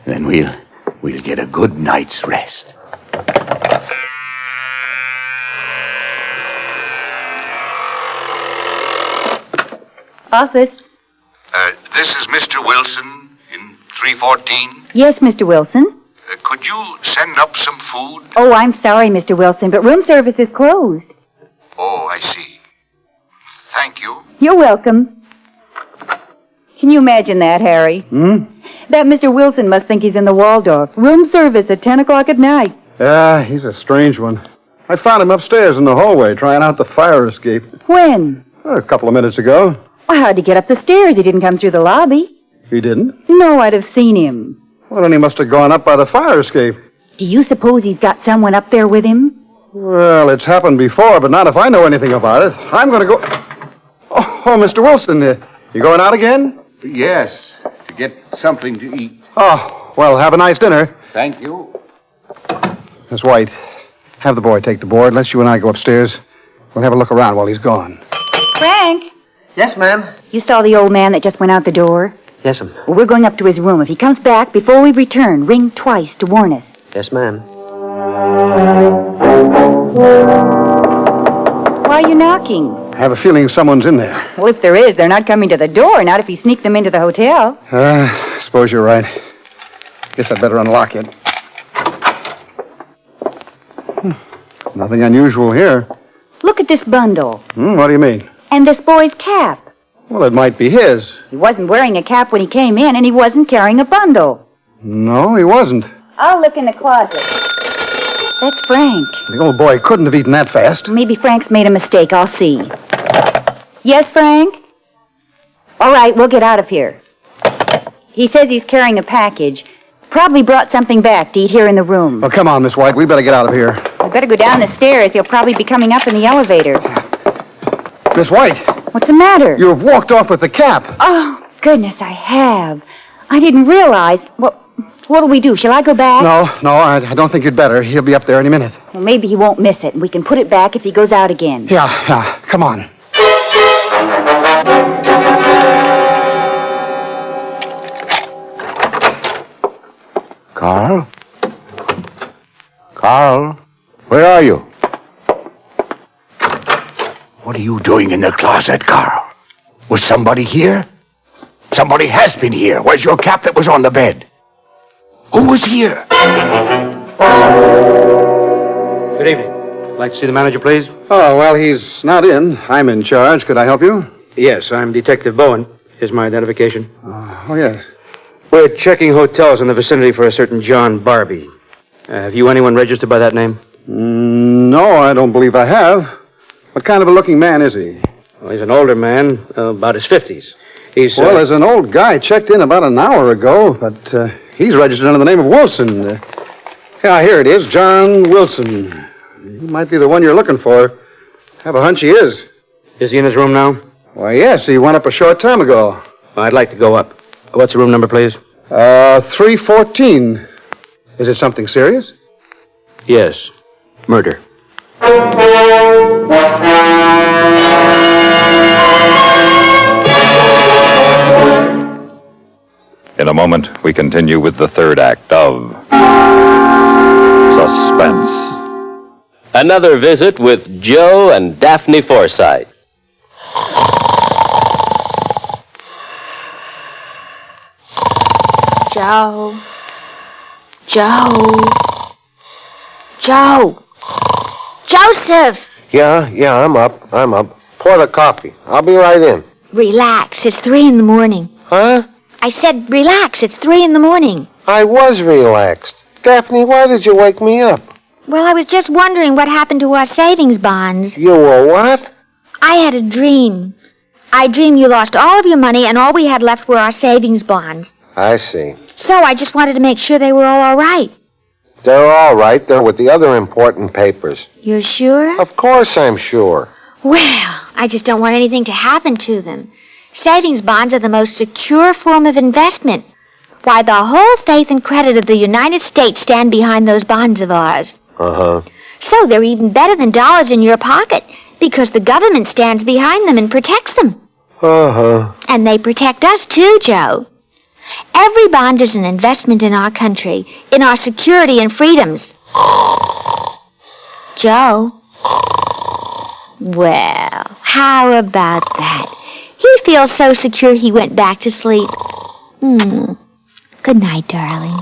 Then we'll get a good night's rest. Office. This is Mr. Wilson in 314. Yes, Mr. Wilson. Could you send up some food? Oh, I'm sorry, Mr. Wilson, but room service is closed. Oh, I see. Thank you. You're welcome. Can you imagine that, Harry? That Mr. Wilson must think he's in the Waldorf. Room service at 10 o'clock at night. Yeah, he's a strange one. I found him upstairs in the hallway trying out the fire escape. When? A couple of minutes ago. Well, how'd he get up the stairs? He didn't come through the lobby. He didn't? No, I'd have seen him. Well, then he must have gone up by the fire escape. Do you suppose he's got someone up there with him? Well, it's happened before, but not if I know anything about it. I'm going to go... Oh, Mr. Wilson, you going out again? Yes, to get something to eat. Oh, well, have a nice dinner. Thank you. Miss White, have the boy take the board. Let's you and I go upstairs. We'll have a look around while he's gone. Frank! Yes, ma'am. You saw the old man that just went out the door? Yes, ma'am. Well, we're going up to his room. If he comes back, before we return, ring twice to warn us. Yes, ma'am. Why are you knocking? I have a feeling someone's in there. Well, if there is, they're not coming to the door, not if he sneaked them into the hotel. I suppose you're right. Guess I'd better unlock it. Nothing unusual here. Look at this bundle. What do you mean? And this boy's cap. Well, it might be his. He wasn't wearing a cap when he came in, and he wasn't carrying a bundle. No, he wasn't. I'll look in the closet. That's Frank. The old boy couldn't have eaten that fast. Maybe Frank's made a mistake. I'll see. Yes, Frank? All right, we'll get out of here. He says he's carrying a package. Probably brought something back to eat here in the room. Well, come on, Miss White. We better get out of here. We better go down the stairs. He'll probably be coming up in the elevator. Miss White. What's the matter? You have walked off with the cap. Oh, goodness, I have. I didn't realize. Well, what'll we do? Shall I go back? No, I don't think you'd better. He'll be up there any minute. Well, maybe he won't miss it, and we can put it back if he goes out again. Yeah, come on. Carl? Carl? Where are you? What are you doing in the closet, Carl? Was somebody here? Somebody has been here. Where's your cap that was on the bed? Who was here? Good evening. Like to see the manager, please? Oh, well, he's not in. I'm in charge. Could I help you? Yes, I'm Detective Bowen. Here's my identification. Oh, yes. We're checking hotels in the vicinity for a certain John Barbey. Have you anyone registered by that name? No, I don't believe I have. What kind of a looking man is he? Well, he's an older man, about his 50s. He's... Well, there's an old guy checked in about an hour ago, but he's registered under the name of Wilson. Yeah, here it is, John Wilson. He might be the one you're looking for. Have a hunch he is. Is he in his room now? Why, yes, he went up a short time ago. Well, I'd like to go up. What's the room number, please? 314. Is it something serious? Yes. Murder. In a moment, we continue with the third act of Suspense. Another visit with Joe and Daphne Forsythe. Joe. Joseph! Yeah, I'm up. Pour the coffee. I'll be right in. Relax, it's 3 a.m. Huh? I said relax, it's 3 a.m. I was relaxed. Daphne, why did you wake me up? Well, I was just wondering what happened to our savings bonds. You were what? I had a dream. I dreamed you lost all of your money and all we had left were our savings bonds. I see. So I just wanted to make sure they were all right. They're all right. They're with the other important papers. You're sure? Of course I'm sure. Well, I just don't want anything to happen to them. Savings bonds are the most secure form of investment. Why, the whole faith and credit of the United States stand behind those bonds of ours. Uh-huh. So they're even better than dollars in your pocket because the government stands behind them and protects them. Uh-huh. And they protect us too, Joe. Every bond is an investment in our country, in our security and freedoms. Joe? Well, how about that? He feels so secure he went back to sleep. Good night, darling.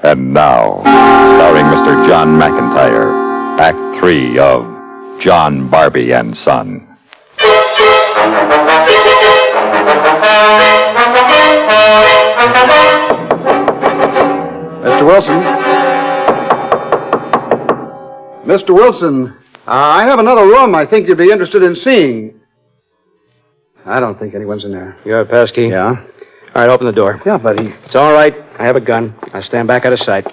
And now, starring Mr. John McIntyre, Act 3 of John Barbey and Son. Mr. Wilson? Mr. Wilson, I have another room I think you'd be interested in seeing. I don't think anyone's in there. You have a pass key? Yeah. All right, open the door. Yeah, buddy. It's all right. I have a gun. I'll stand back out of sight.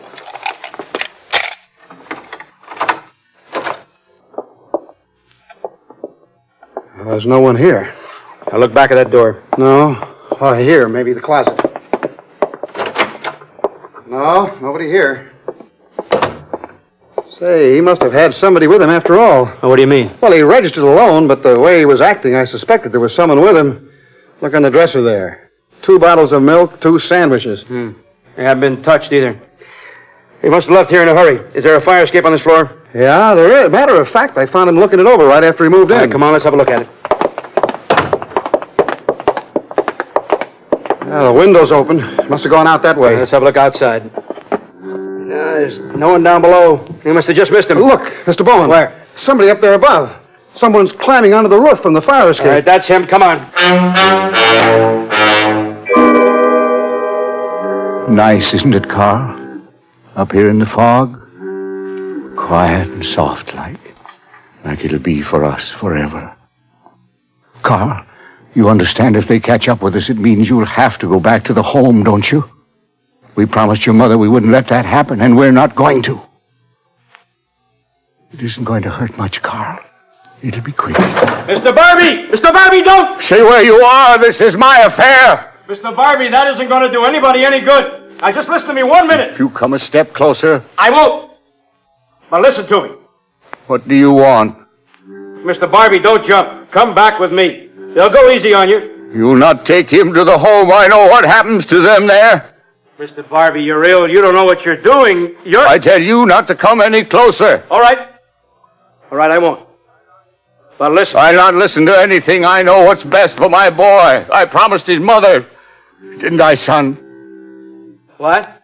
There's no one here. Now look back at that door. No. Oh, here, maybe the closet. No, nobody here. Say, he must have had somebody with him after all. Oh, what do you mean? Well, he registered alone, but the way he was acting, I suspected there was someone with him. Look on the dresser there. 2 bottles of milk, 2 sandwiches. They haven't been touched either. He must have left here in a hurry. Is there a fire escape on this floor? Yeah, there is. Matter of fact, I found him looking it over right after he moved in. All right, come on, let's have a look at it. The window's open. Must have gone out that way. Let's have a look outside. There's no one down below. You must have just missed him. Look, Mr. Bowman. Where? Somebody up there above. Someone's climbing onto the roof from the fire escape. All right, that's him. Come on. Nice, isn't it, Carl? Up here in the fog? Quiet and soft like it'll be for us forever. Carl, you understand if they catch up with us, it means you'll have to go back to the home, don't you? We promised your mother we wouldn't let that happen, and we're not going to. It isn't going to hurt much, Carl. It'll be quick. Mr. Barbey! Mr. Barbey, don't! Stay where you are. This is my affair. Mr. Barbey, that isn't going to do anybody any good. Now, just listen to me 1 minute. If you come a step closer. I won't. Now, listen to me. What do you want? Mr. Barbey, don't jump. Come back with me. They'll go easy on you. You'll not take him to the home. I know what happens to them there. Mr. Barbey, you're ill. You don't know what you're doing. I tell you not to come any closer. All right. All right, I won't. But listen. I'll not listen to anything. I know what's best for my boy. I promised his mother. Didn't I, son? What?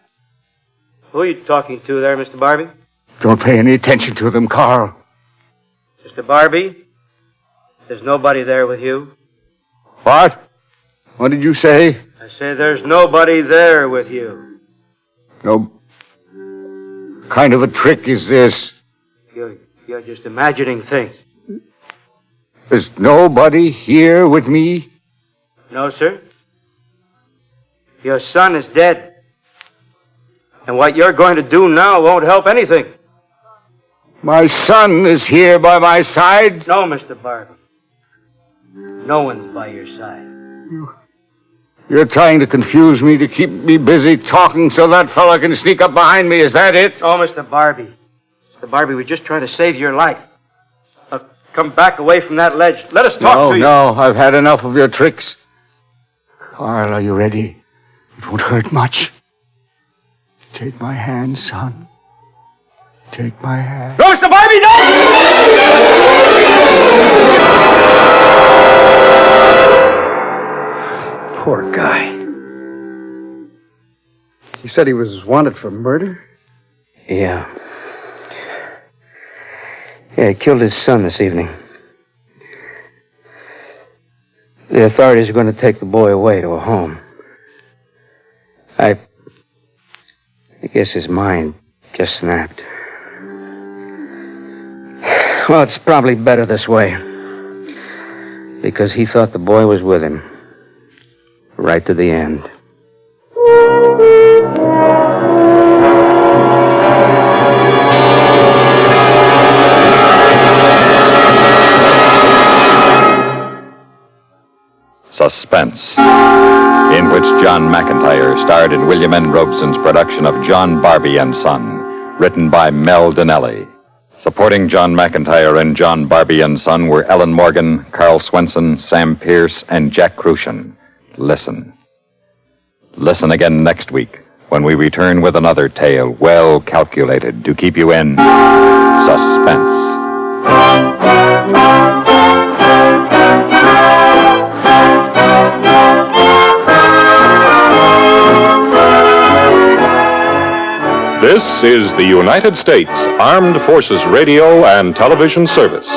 Who are you talking to there, Mr. Barbey? Don't pay any attention to them, Carl. Mr. Barbie, there's nobody there with you. What? What did you say? I say there's nobody there with you. No. Kind of a trick is this? You're just imagining things. There's nobody here with me? No, sir. Your son is dead. And what you're going to do now won't help anything. My son is here by my side? No, Mr. Barbie. No one's by your side. You're trying to confuse me to keep me busy talking so that fella can sneak up behind me. Is that it? Oh, Mr. Barbie. Mr. Barbie, we're just trying to save your life. Now, come back away from that ledge. Let us talk to you. No, I've had enough of your tricks. Carl, are you ready? It won't hurt much. Take my hand, son. Take my hand. No, Mr. Barbie, no! Poor guy. He said he was wanted for murder? Yeah. Yeah, he killed his son this evening. The authorities are going to take the boy away to a home. I guess his mind just snapped. Well, it's probably better this way. Because he thought the boy was with him. Right to the end. Suspense, in which John McIntyre starred in William N. Robeson's production of John Barbey and Son, written by Mel Donnelly. Supporting John McIntyre and John Barbey and Son were Ellen Morgan, Carl Swenson, Sam Pierce, and Jack Crucian. Listen. Listen again next week when we return with another tale well calculated to keep you in suspense. This is the United States Armed Forces Radio and Television Service.